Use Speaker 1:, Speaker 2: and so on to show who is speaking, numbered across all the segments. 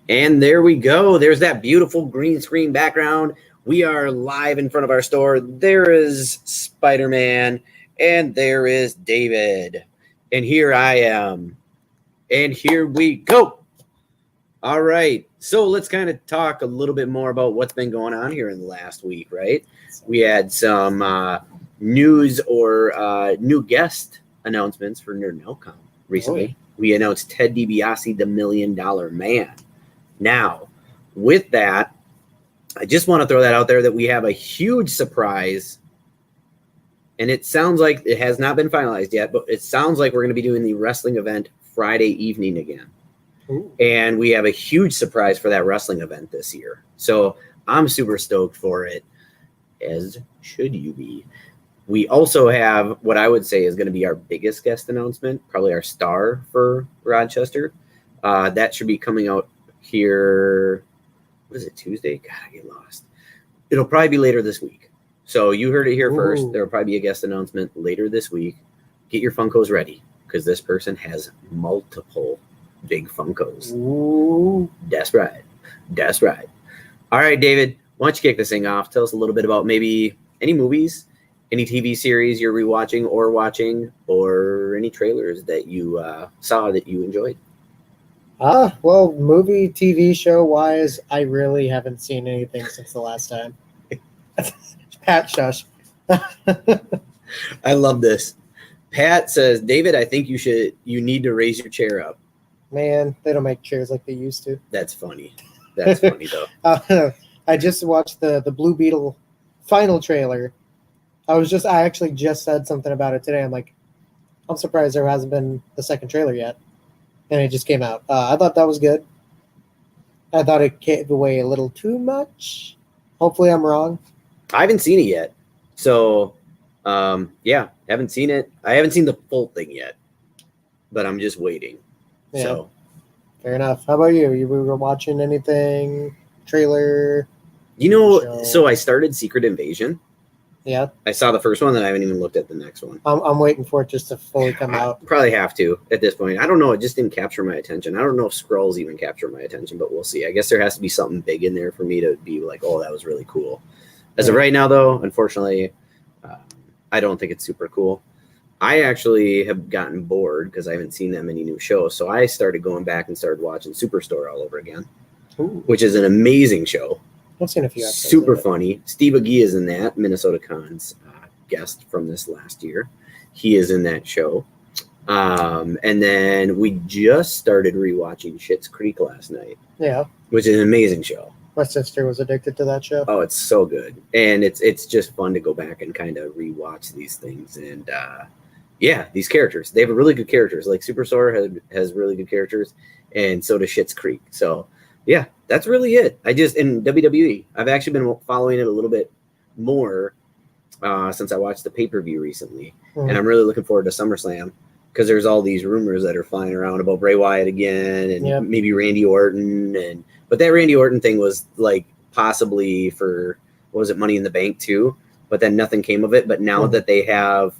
Speaker 1: And there we go. There's that beautiful green screen background. We are live in front of our store. There is Spider-Man, and there is David. And here I am. And here we go. All right. So let's kind of talk a little bit more about what's been going on here in the last week, right? We had some news or new guest announcements for Nerd Outcome recently. We announced Ted DiBiase, the $1 Million Man. Now, with that, I just want to throw that out there that we have a huge surprise, and it sounds like it has not been finalized yet, but it sounds like we're going to be doing the wrestling event Friday evening again. Ooh. And we have a huge surprise for that wrestling event this year. So I'm super stoked for it, as should you be. We also have what I would say is going to be our biggest guest announcement, probably our star for Rochester. That should be coming out here. What is it, Tuesday? God, I get lost. It'll probably be later this week. So you heard it here first. There will probably be a guest announcement later this week. Get your Funkos ready, because this person has multiple big Funkos. Ooh. That's right. That's right. All right, David, why don't you kick this thing off? Tell us a little bit about maybe any movies, any TV series you're rewatching or watching, or any trailers that you saw that you enjoyed.
Speaker 2: Well, movie, TV show wise, I really haven't seen anything since the last time. Pat, shush.
Speaker 1: I love this. Pat says, David, I think you need to raise your chair up.
Speaker 2: Man, they don't make chairs like they used to.
Speaker 1: That's funny. That's funny, though.
Speaker 2: I just watched the Blue Beetle final trailer. I actually just said something about it today. I'm like, I'm surprised there hasn't been the second trailer yet. And it just came out. I thought that was good. I thought it gave away a little too much. Hopefully I'm wrong.
Speaker 1: I haven't seen it yet. So, haven't seen it. I haven't seen the full thing yet. But I'm just waiting.
Speaker 2: Yeah.
Speaker 1: So,
Speaker 2: fair enough. How about you? You were watching anything? Trailer?
Speaker 1: So I started Secret Invasion.
Speaker 2: Yeah.
Speaker 1: I saw the first one, and I haven't even looked at the next one.
Speaker 2: I'm waiting for it just to fully come out.
Speaker 1: Probably have to at this point. I don't know. It just didn't capture my attention. I don't know if Skrulls even capture my attention, but we'll see. I guess there has to be something big in there for me to be like, oh, that was really cool. As of right now, though, unfortunately, I don't think it's super cool. I actually have gotten bored because I haven't seen that many new shows. So I started going back and started watching Superstore all over again, which is an amazing show.
Speaker 2: I've seen a few episodes.
Speaker 1: Super funny. Steve Agee is in that, Minnesota Con's guest from this last year. He is in that show. And then we just started rewatching Schitt's Creek last night.
Speaker 2: Yeah. Which
Speaker 1: is an amazing show.
Speaker 2: My sister was addicted to that show.
Speaker 1: Oh, it's so good. And it's just fun to go back and kind of rewatch these things. And these characters. They have really good characters. Like Superstore has really good characters. And so does Schitt's Creek. So yeah, that's really it. In WWE, I've actually been following it a little bit more since I watched the pay-per-view recently. And I'm really looking forward to SummerSlam because there's all these rumors that are flying around about Bray Wyatt again and maybe Randy Orton. But that Randy Orton thing was like possibly for, what was it, Money in the Bank too? But then nothing came of it. But now that they have,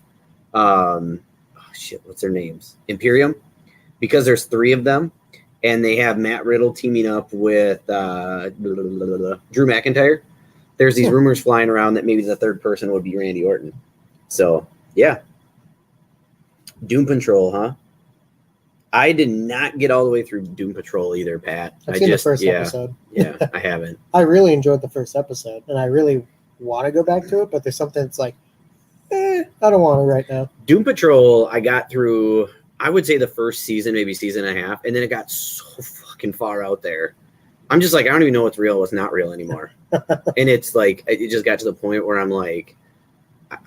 Speaker 1: what's their names? Imperium? Because there's 3 of them. And they have Matt Riddle teaming up with Drew McIntyre. There's these rumors flying around that maybe the third person would be Randy Orton. So, yeah. Doom Patrol, huh? I did not get all the way through Doom Patrol either, Pat.
Speaker 2: I've seen the first episode.
Speaker 1: Yeah, I haven't.
Speaker 2: I really enjoyed the first episode, and I really want to go back to it, but there's something that's like, I don't want to right now.
Speaker 1: Doom Patrol, I got through, I would say the first season, maybe season and a half, and then it got so fucking far out there. I'm just like, I don't even know what's real, what's not real anymore. And it's like, it just got to the point where I'm like,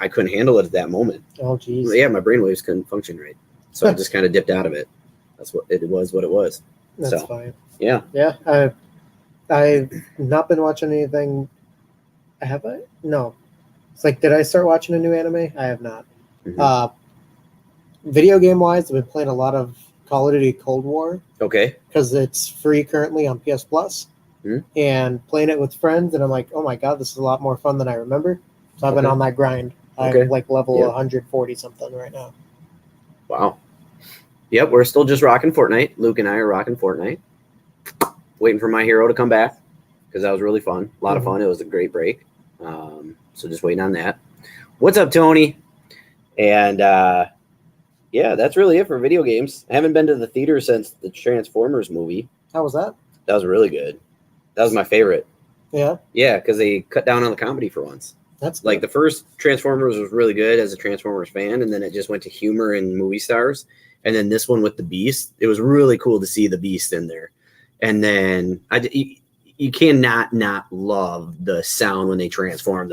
Speaker 1: I couldn't handle it at that moment.
Speaker 2: Oh, geez.
Speaker 1: Yeah, my brainwaves couldn't function right. So I just kind of dipped out of it. That's what it was.
Speaker 2: That's fine.
Speaker 1: Yeah.
Speaker 2: Yeah. I've not been watching anything. Have I? No. It's like, did I start watching a new anime? I have not. Mm-hmm. Video game wise, I've been playing a lot of Call of Duty Cold War.
Speaker 1: Okay.
Speaker 2: Because it's free currently on PS Plus.
Speaker 1: Mm-hmm.
Speaker 2: And playing it with friends, and I'm like, oh my God, this is a lot more fun than I remember. So I've been on that grind. I'm like level 140 something right now.
Speaker 1: Wow. Yep, we're still just rocking Fortnite. Luke and I are rocking Fortnite. waiting for My Hero to come back because that was really fun. A lot of fun. It was a great break. So just waiting on that. What's up, Tony? And yeah, that's really it for video games. I haven't been to the theater since the Transformers movie.
Speaker 2: How was that?
Speaker 1: That was really good. That was my favorite.
Speaker 2: Yeah.
Speaker 1: Yeah, because they cut down on the comedy for once.
Speaker 2: That's good.
Speaker 1: Like the first Transformers was really good as a Transformers fan, and then it just went to humor and movie stars. And then this one with the Beast, it was really cool to see the Beast in there. And then you cannot not love the sound when they transform.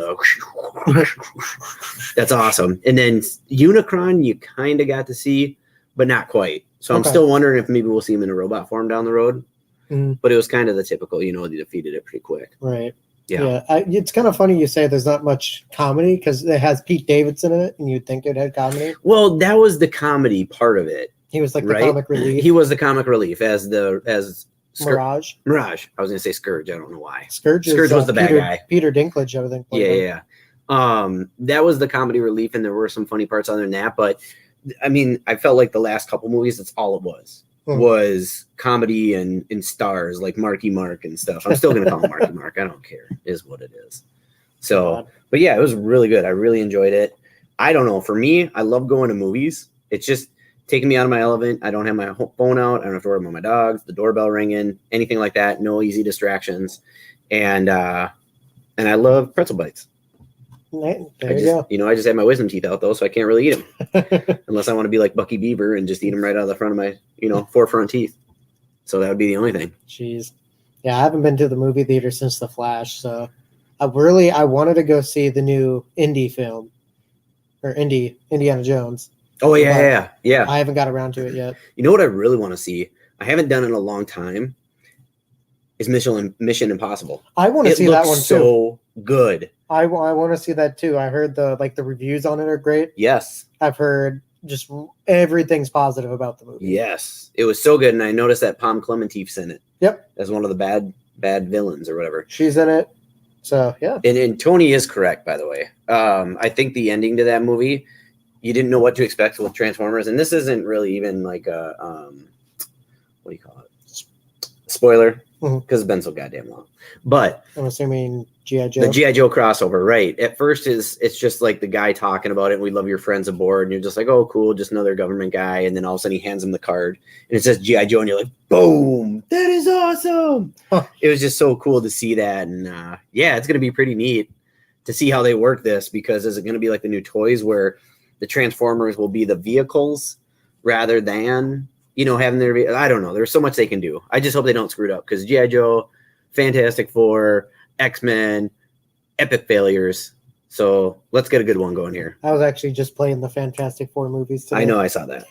Speaker 1: That's awesome. And then Unicron, you kind of got to see, but not quite. So I'm still wondering if maybe we'll see him in a robot form down the road. But it was kind of the typical, they defeated it pretty quick.
Speaker 2: Right.
Speaker 1: Yeah.
Speaker 2: It's kind of funny you say there's not much comedy because it has Pete Davidson in it, and you'd think it had comedy.
Speaker 1: Well, that was the comedy part of it.
Speaker 2: He was like the comic relief.
Speaker 1: He was the comic relief as
Speaker 2: Mirage.
Speaker 1: Mirage. I was going to say Scourge. I don't know why.
Speaker 2: Scourge
Speaker 1: was the bad guy.
Speaker 2: Peter Dinklage, I think.
Speaker 1: Yeah. That was the comedy relief, and there were some funny parts other than that. But I mean, I felt like the last couple movies, that's all it was comedy and stars like Marky Mark and stuff. I'm still going to call him Marky Mark. I don't care. It is what it is. So, but yeah, it was really good. I really enjoyed it. I don't know. For me, I love going to movies. It's just taking me out of my element. I don't have my phone out. I don't have to worry about my dogs, the doorbell ringing, anything like that. No easy distractions. And I love pretzel bites.
Speaker 2: There you go.
Speaker 1: I just have my wisdom teeth out though, so I can't really eat them unless I want to be like Bucky Beaver and just eat them right out of the front of my, four front teeth. So that would be the only thing.
Speaker 2: Jeez. Yeah, I haven't been to the movie theater since The Flash, so I wanted to go see the new Indy film or Indiana Jones.
Speaker 1: Oh yeah.
Speaker 2: I haven't got around to it yet.
Speaker 1: You know what I really want to see? I haven't done it in a long time. Is Mission Impossible.
Speaker 2: I want to see that one too.
Speaker 1: So good.
Speaker 2: I want to see that too. I heard the reviews on it are great.
Speaker 1: Yes.
Speaker 2: I've heard just everything's positive about the movie.
Speaker 1: Yes. It was so good, and I noticed that Pom Clementief's in it.
Speaker 2: Yep.
Speaker 1: As one of the bad villains or whatever.
Speaker 2: She's in it. So yeah.
Speaker 1: And Tony is correct, by the way. I think the ending to that movie, you didn't know what to expect with Transformers, and this isn't really even like a what do you call it? Spoiler. Because it's been so goddamn long. But
Speaker 2: I'm assuming G.I. Joe.
Speaker 1: The G.I. Joe crossover, right. At first it's just like the guy talking about it, we love your friends aboard, and you're just like, oh, cool, just another government guy. And then all of a sudden he hands him the card, and it says G.I. Joe, and you're like, boom, that is awesome. It was just so cool to see that. And yeah, it's going to be pretty neat to see how they work this, because is it going to be like the new toys where the Transformers will be the vehicles rather than having their, I don't know. There's so much they can do. I just hope they don't screw it up, because G.I. Joe, Fantastic Four, X-Men, epic failures. So let's get a good one going here.
Speaker 2: I was actually just playing the Fantastic Four movies today.
Speaker 1: I know, I saw that.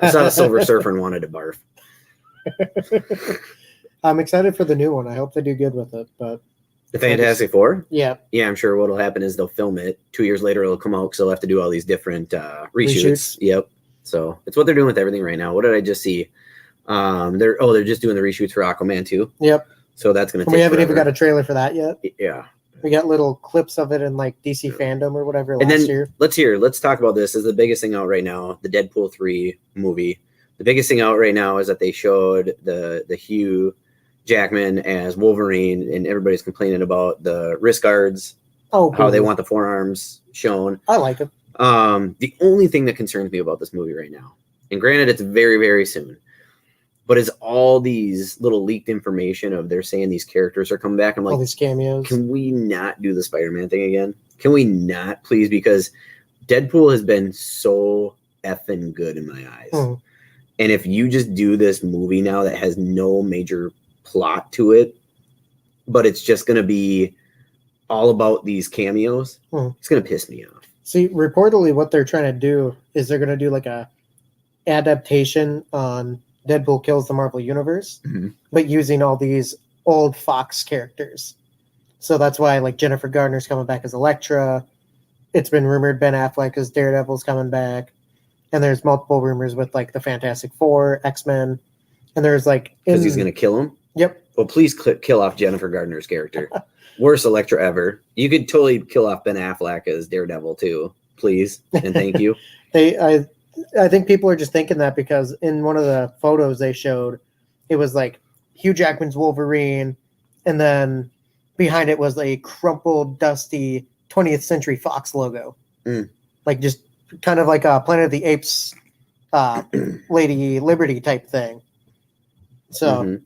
Speaker 1: I saw the Silver Surfer and wanted to barf.
Speaker 2: I'm excited for the new one. I hope they do good with it. But
Speaker 1: the Fantastic Four?
Speaker 2: Yeah.
Speaker 1: Yeah, I'm sure what'll happen is they'll film it. 2 years later, it'll come out, because they'll have to do all these different reshoots. Yep. So it's what they're doing with everything right now. What did I just see? They're just doing the reshoots for Aquaman 2.
Speaker 2: Yep.
Speaker 1: So that's going to take
Speaker 2: We haven't
Speaker 1: forever.
Speaker 2: even got a trailer for that yet.
Speaker 1: Yeah.
Speaker 2: We got little clips of it in like DC Fandom or whatever
Speaker 1: and
Speaker 2: last
Speaker 1: then,
Speaker 2: year.
Speaker 1: Let's talk about this. This is the biggest thing out right now, the Deadpool 3 movie. The biggest thing out right now is that they showed the Hugh Jackman as Wolverine, and everybody's complaining about the wrist guards, how they want the forearms shown.
Speaker 2: I like it.
Speaker 1: The only thing that concerns me about this movie right now, and granted it's very, very soon, but is all these little leaked information of they're saying these characters are coming back. I'm like,
Speaker 2: all these cameos.
Speaker 1: Can we not do the Spider-Man thing again? Can we not, please? Because Deadpool has been so effing good in my eyes. And if you just do this movie now that has no major plot to it, but it's just going to be all about these cameos, it's going to piss me off.
Speaker 2: See, reportedly what they're trying to do is they're going to do like a adaptation on Deadpool Kills the Marvel Universe, but using all these old Fox characters. So that's why like Jennifer Garner's coming back as Elektra. It's been rumored Ben Affleck as Daredevil's coming back. And there's multiple rumors with like the Fantastic Four, X-Men. And there's like...
Speaker 1: Because he's going to kill him?
Speaker 2: Yep.
Speaker 1: Well, please kill off Jennifer Gardner's character. Worst Elektra ever. You could totally kill off Ben Affleck as Daredevil too. Please. And thank you.
Speaker 2: I think people are just thinking that because in one of the photos they showed, it was like Hugh Jackman's Wolverine, and then behind it was a crumpled, dusty 20th Century Fox logo. Like just kind of like a Planet of the Apes Lady Liberty type thing. So,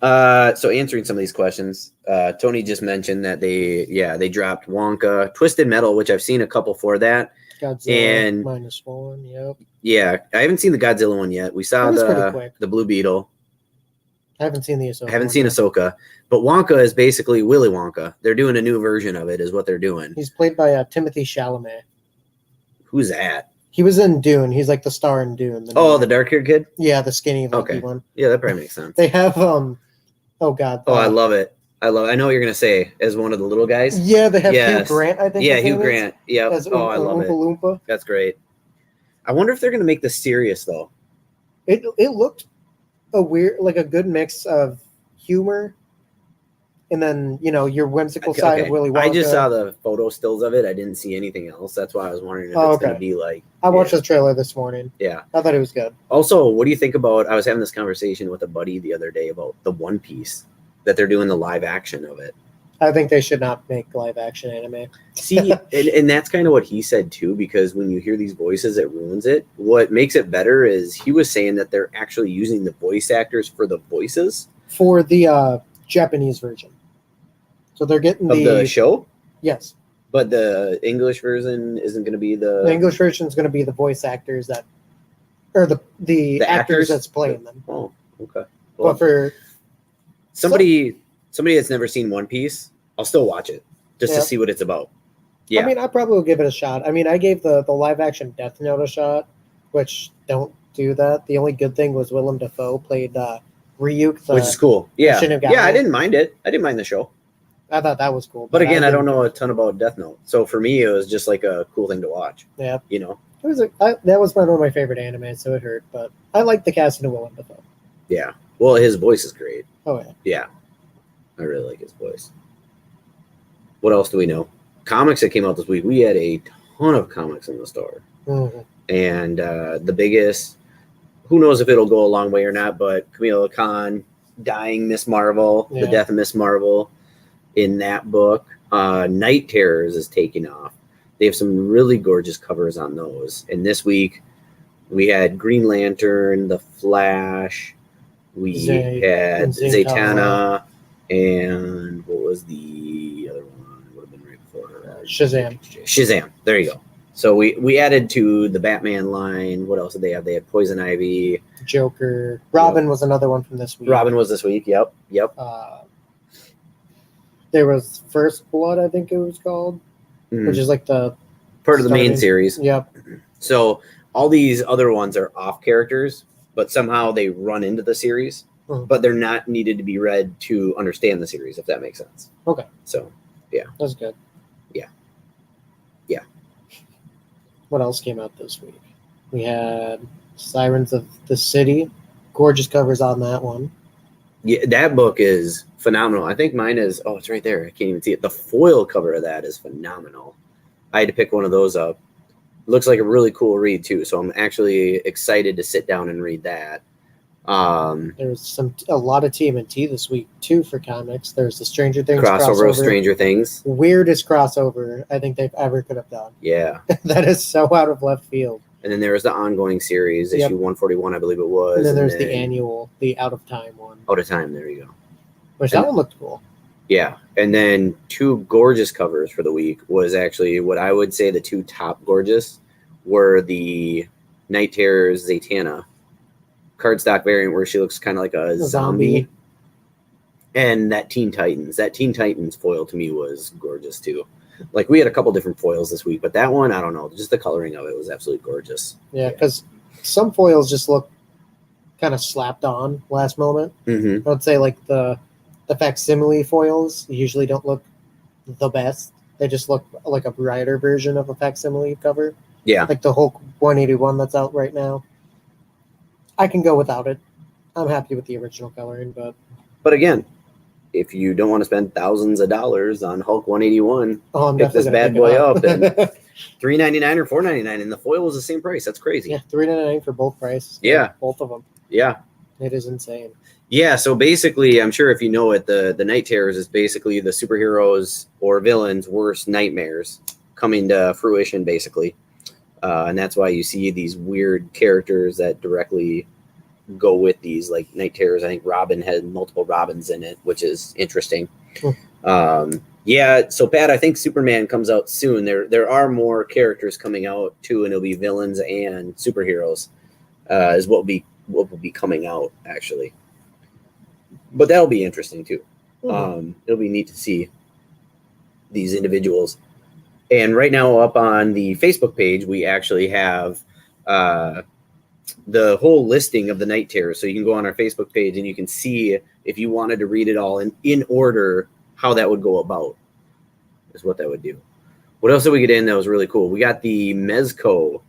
Speaker 1: so answering some of these questions, Tony just mentioned that they dropped Wonka, Twisted Metal, which I've seen a couple for that.
Speaker 2: Godzilla and -1, yep.
Speaker 1: Yeah, I haven't seen the Godzilla one yet. We saw the Blue Beetle.
Speaker 2: I haven't seen the Ahsoka.
Speaker 1: I haven't seen Ahsoka, but Wonka is basically Willy Wonka. They're doing a new version of it, is what they're doing.
Speaker 2: He's played by Timothy Chalamet.
Speaker 1: Who's that?
Speaker 2: He was in Dune. He's like the star in Dune.
Speaker 1: The dark-haired kid?
Speaker 2: Yeah, the skinny lumpy one.
Speaker 1: Yeah, that probably makes sense.
Speaker 2: They have oh god.
Speaker 1: I love it. I know what you're gonna say as one of the little guys.
Speaker 2: Yeah, they have Hugh Grant, I think.
Speaker 1: Yeah, Hugh Grant. Yeah.
Speaker 2: I love
Speaker 1: it.
Speaker 2: Loompa.
Speaker 1: That's great. I wonder if they're gonna make this serious though.
Speaker 2: It looked a good mix of humor and then your whimsical side of Willy Wonka.
Speaker 1: I just saw the photo stills of it. I didn't see anything else. That's why I was wondering if it's gonna be like.
Speaker 2: I watched the trailer this morning.
Speaker 1: Yeah,
Speaker 2: I thought it was good.
Speaker 1: Also, what do you think about? I was having this conversation with a buddy the other day about the One Piece, that they're doing the live action of it.
Speaker 2: I think they should not make live action anime.
Speaker 1: See, and that's kind of what he said too, because when you hear these voices, it ruins it. What makes it better is he was saying that they're actually using the voice actors for the voices
Speaker 2: for the Japanese version. So they're getting
Speaker 1: the show.
Speaker 2: Yes,
Speaker 1: but the English version isn't going to be the
Speaker 2: English version is going to be the voice actors or the actors that's playing them.
Speaker 1: Oh, okay. Well,
Speaker 2: but for
Speaker 1: somebody that's never seen One Piece, I'll still watch it just to see what it's about. Yeah, I
Speaker 2: mean, I probably will give it a shot. I mean, I gave the live action Death Note a shot, which don't do that. The only good thing was Willem Dafoe played Ryuk,
Speaker 1: which is cool. Yeah,
Speaker 2: I
Speaker 1: didn't mind it. I didn't mind the show.
Speaker 2: I thought that was cool.
Speaker 1: But again, I don't know a ton about Death Note. So for me, it was just like a cool thing to watch.
Speaker 2: Yeah.
Speaker 1: You know?
Speaker 2: It was that was one of my favorite animes, so it hurt. But I like the casting of Willem Dafoe.
Speaker 1: Yeah. Well, his voice is great.
Speaker 2: Oh, yeah.
Speaker 1: Yeah. I really like his voice. What else do we know? Comics that came out this week. We had a ton of comics in the store.
Speaker 2: Mm-hmm.
Speaker 1: And the biggest, who knows if it'll go a long way or not, but Kamala Khan dying Miss Marvel, the death of Miss Marvel. In that book, Night Terrors is taking off. They have some really gorgeous covers on those. And this week, we had Green Lantern, The Flash, we had Zatanna, and what was the other one? Would have been right before Shazam. There you go. So we added to the Batman line. What else did they have? They had Poison Ivy,
Speaker 2: Joker. Robin was another one from this week.
Speaker 1: Robin was this week. Yep.
Speaker 2: There was First Blood, I think it was called, which is like the
Speaker 1: part of the main series.
Speaker 2: Yep.
Speaker 1: So all these other ones are off characters, but somehow they run into the series, but they're not needed to be read to understand the series, if that makes sense.
Speaker 2: Okay.
Speaker 1: So, yeah.
Speaker 2: That's good.
Speaker 1: Yeah.
Speaker 2: What else came out this week? We had Sirens of the City. Gorgeous covers on that one.
Speaker 1: Yeah, that book is phenomenal. I think mine is, it's right there. I can't even see it. The foil cover of that is phenomenal. I had to pick one of those up. It looks like a really cool read, too. So I'm actually excited to sit down and read that.
Speaker 2: There's a lot of TMNT this week, too, for comics. There's the Stranger Things
Speaker 1: crossover of Stranger Things.
Speaker 2: Weirdest crossover I think they've ever could have done.
Speaker 1: Yeah.
Speaker 2: That is so out of left field.
Speaker 1: And then there was the ongoing series, issue 141, I believe it was.
Speaker 2: And then there's the annual, the Out of Time one.
Speaker 1: Out of Time, there you go.
Speaker 2: That one looked cool.
Speaker 1: Yeah. And then two gorgeous covers for the week was actually what I would say the two top gorgeous were the Night Terrors Zatanna cardstock variant where she looks kind of like a zombie. And that Teen Titans. That Teen Titans foil to me was gorgeous too. Like we had a couple different foils this week, but that one, I don't know. Just the coloring of it was absolutely gorgeous.
Speaker 2: Yeah, because some foils just look kind of slapped on last moment.
Speaker 1: Mm-hmm.
Speaker 2: I would say like the facsimile foils usually don't look the best. They just look like a brighter version of a facsimile cover.
Speaker 1: Yeah.
Speaker 2: Like the Hulk 181 that's out right now. I can go without it. I'm happy with the original coloring,
Speaker 1: but again, if you don't want to spend thousands of dollars on Hulk 181, pick this bad boy up and $3.99 or $4.99, and the foil was the same price. That's crazy.
Speaker 2: Yeah, $3.99 for both prices.
Speaker 1: Yeah,
Speaker 2: both of them.
Speaker 1: Yeah,
Speaker 2: It is insane.
Speaker 1: Yeah, so basically, I'm sure if you know it, the Night Terrors is basically the superheroes or villains' worst nightmares coming to fruition, basically. And that's why you see these weird characters that directly go with these, like Night Terrors. I think Robin had multiple Robins in it, which is interesting. Yeah, so Pat, I think Superman comes out soon. There are more characters coming out too, and it'll be villains and superheroes is what will be coming out actually. But that'll be interesting too. It'll be neat to see these individuals. And right now, up on the Facebook page, we actually have the whole listing of the Night Terrors. So you can go on our Facebook page and you can see if you wanted to read it all in order, how that would go about is what that would do. What else did we get in that was really cool? We got the Mezco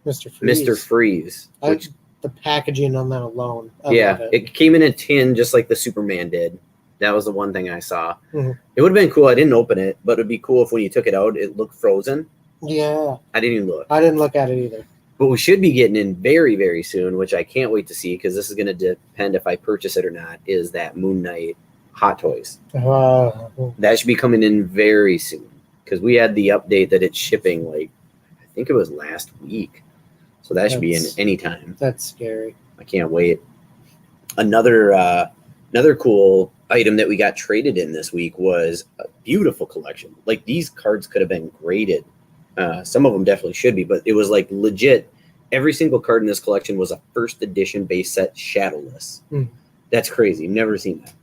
Speaker 1: Mr. Freeze. Which,
Speaker 2: the packaging on that alone. I
Speaker 1: yeah,
Speaker 2: love
Speaker 1: it came in a tin just like the Superman did. That was the one thing I saw.
Speaker 2: Mm-hmm.
Speaker 1: It would have been cool. I didn't open it, but it'd be cool if when you took it out, it looked frozen.
Speaker 2: Yeah.
Speaker 1: I didn't even look.
Speaker 2: I didn't look at it either.
Speaker 1: But we should be getting in very, very soon, which I can't wait to see because this is going to depend if I purchase it or not, is that Moon Knight Hot Toys. That should be coming in very soon because we had the update that it's shipping like, I think it was last week. So that should be in any time.
Speaker 2: That's scary.
Speaker 1: I can't wait. Another cool item that we got traded in this week was a beautiful collection. Like these cards could have been graded. Some of them definitely should be, but it was like legit. Every single card in this collection was a first edition base set shadowless. That's crazy. Never seen that.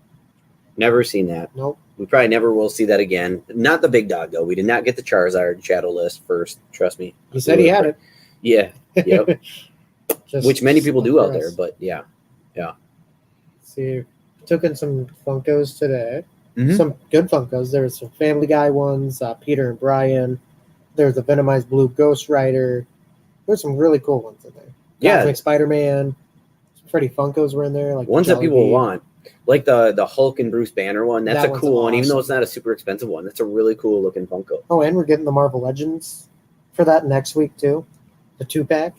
Speaker 1: Never seen that.
Speaker 2: Nope.
Speaker 1: We probably never will see that again. Not the big dog though. We did not get the Charizard shadowless first. Trust me.
Speaker 2: He said he had it.
Speaker 1: Yeah. Yep. Which many people do out there, but yeah.
Speaker 2: See, took in some Funkos today.
Speaker 1: Mm-hmm.
Speaker 2: Some good Funkos. There was some Family Guy ones, Peter and Brian. There's a Venomized Blue Ghost Rider. There's some really cool ones in there. Cosmic Spider-Man. Some Freddy Funkos were in there. Like
Speaker 1: ones that people want. Like the Hulk and Bruce Banner one. That's a cool one, even though it's not a super expensive one. That's a really cool looking Funko.
Speaker 2: Oh, and we're getting the Marvel Legends for that next week too. The 2-pack.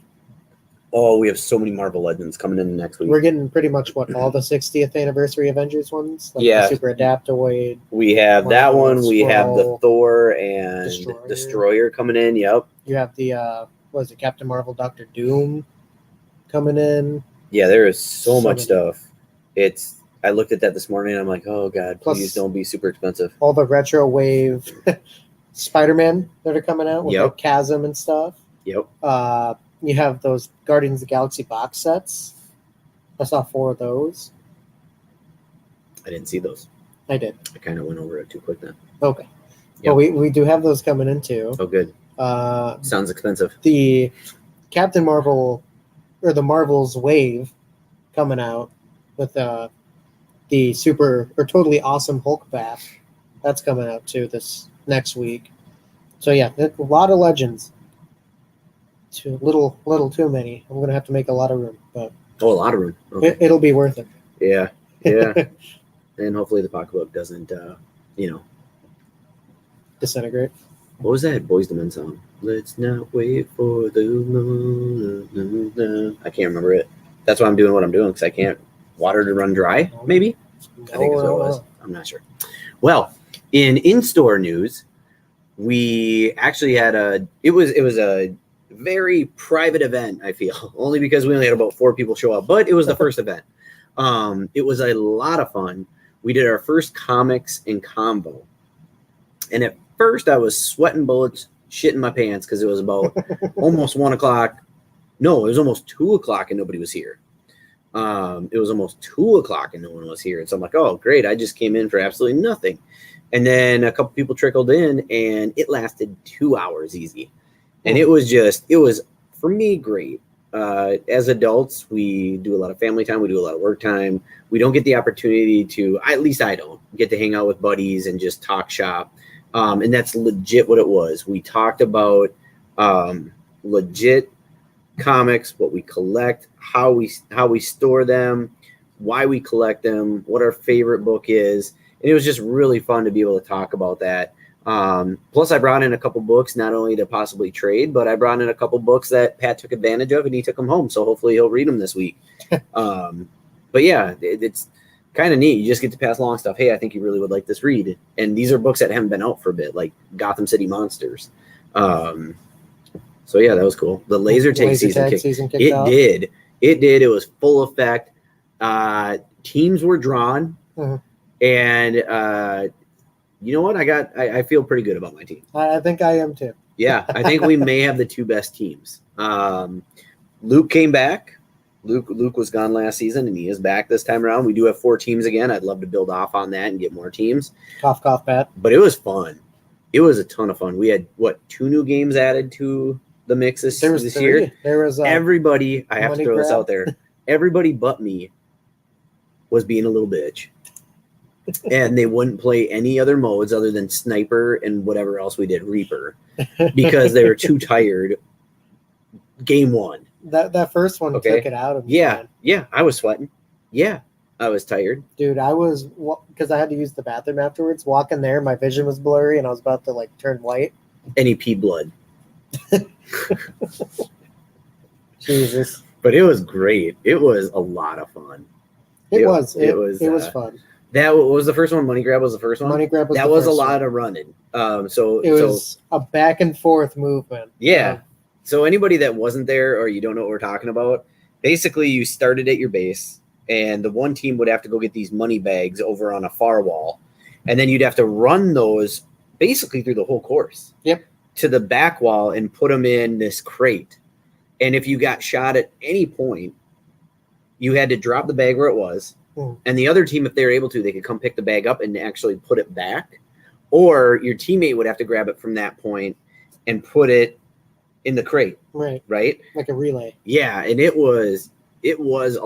Speaker 1: Oh, we have so many Marvel Legends coming in next week.
Speaker 2: We're getting pretty much all the 60th anniversary Avengers ones. Like the Super Adaptoid.
Speaker 1: We have that one. We have the Thor and
Speaker 2: Destroyer.
Speaker 1: Destroyer coming in. Yep.
Speaker 2: You have the Captain Marvel, Doctor Doom coming in.
Speaker 1: Yeah, there is so much stuff. I looked at that this morning and I'm like, oh god, please don't be super expensive.
Speaker 2: All the retro wave Spider-Man that are coming out with like Chasm and stuff.
Speaker 1: Yep.
Speaker 2: You have those Guardians of the Galaxy box sets. I saw 4 of those.
Speaker 1: I didn't see those.
Speaker 2: I did.
Speaker 1: I kind of went over it too quick then.
Speaker 2: Okay.
Speaker 1: Yep.
Speaker 2: Well, we do have those coming in too.
Speaker 1: Oh, good. Sounds expensive.
Speaker 2: The Captain Marvel or the Marvel's Wave coming out with the super or totally awesome Hulk bath. That's coming out too this next week. So yeah, a lot of legends. Too little too many. I'm gonna have to make a lot of room, but
Speaker 1: a lot of room. Okay.
Speaker 2: It'll be worth it.
Speaker 1: Yeah. And hopefully the pocketbook doesn't,
Speaker 2: disintegrate.
Speaker 1: What was that Boys to Men song? Let's not wait for the moon. I can't remember it. That's why I'm doing what I'm doing because I can't water to run dry. Maybe I think that's what it was. I'm not sure. Well, in-store news, we actually had it was a very private event, I feel, only because we only had about 4 people show up, but it was the first event. It was a lot of fun. We did our first comics and combo. And at first I was sweating bullets, shitting my pants because it was about almost 1 o'clock. No, it was almost 2 o'clock and nobody was here. It was almost 2 o'clock and no one was here. And so I'm like, oh, great. I just came in for absolutely nothing. And then a couple people trickled in and it lasted 2 hours easy. And it was for me, great. As adults, we do a lot of family time. We do a lot of work time. We don't get the opportunity to, at least I don't, get to hang out with buddies and just talk shop. And that's legit what it was. We talked about legit comics, what we collect, how we store them, why we collect them, what our favorite book is. And it was just really fun to be able to talk about that. Plus I brought in a couple books, not only to possibly trade, but I brought in a couple books that Pat took advantage of and he took them home. So hopefully he'll read them this week. But yeah, it's kind of neat. You just get to pass along stuff. Hey, I think you really would like this read. And these are books that haven't been out for a bit, like Gotham City Monsters. So yeah, that was cool. The laser tag season kicked
Speaker 2: it
Speaker 1: out. Did. It did. It was full effect. Teams were drawn. And you know what? I feel pretty good about my team.
Speaker 2: I think I am too.
Speaker 1: Yeah, I think we may have the two best teams. Luke came back. Luke was gone last season, and he is back this time around. We do have 4 teams again. I'd love to build off on that and get more teams.
Speaker 2: Cough, cough, Pat.
Speaker 1: But it was fun. It was a ton of fun. We had, 2 new games added to the mix this year?
Speaker 2: There was
Speaker 1: everybody, I have to throw this out there, everybody but me was being a little bitch. And they wouldn't play any other modes other than Sniper and whatever else we did, Reaper, because they were too tired. Game 1.
Speaker 2: That first one took it out of me.
Speaker 1: Yeah, I was sweating. Yeah, I was tired.
Speaker 2: Dude, I was, because I had to use the bathroom afterwards, walking there, my vision was blurry, and I was about to, turn white.
Speaker 1: And he peed blood.
Speaker 2: Jesus.
Speaker 1: But it was great. It was a lot of fun.
Speaker 2: It was fun.
Speaker 1: That was the first one. Money Grab was the first one.
Speaker 2: Money Grab was
Speaker 1: that
Speaker 2: the
Speaker 1: was
Speaker 2: first
Speaker 1: a lot
Speaker 2: one.
Speaker 1: of running.
Speaker 2: It was a back and forth movement.
Speaker 1: Yeah. So anybody that wasn't there or you don't know what we're talking about, basically you started at your base and the one team would have to go get these money bags over on a far wall. And then you'd have to run those basically through the whole course.
Speaker 2: Yep.
Speaker 1: To the back wall and put them in this crate. And if you got shot at any point, you had to drop the bag where it was. And the other team, if they were able to, they could come pick the bag up and actually put it back. Or your teammate would have to grab it from that point and put it in the crate. Right.
Speaker 2: Like a relay.
Speaker 1: Yeah. And it was a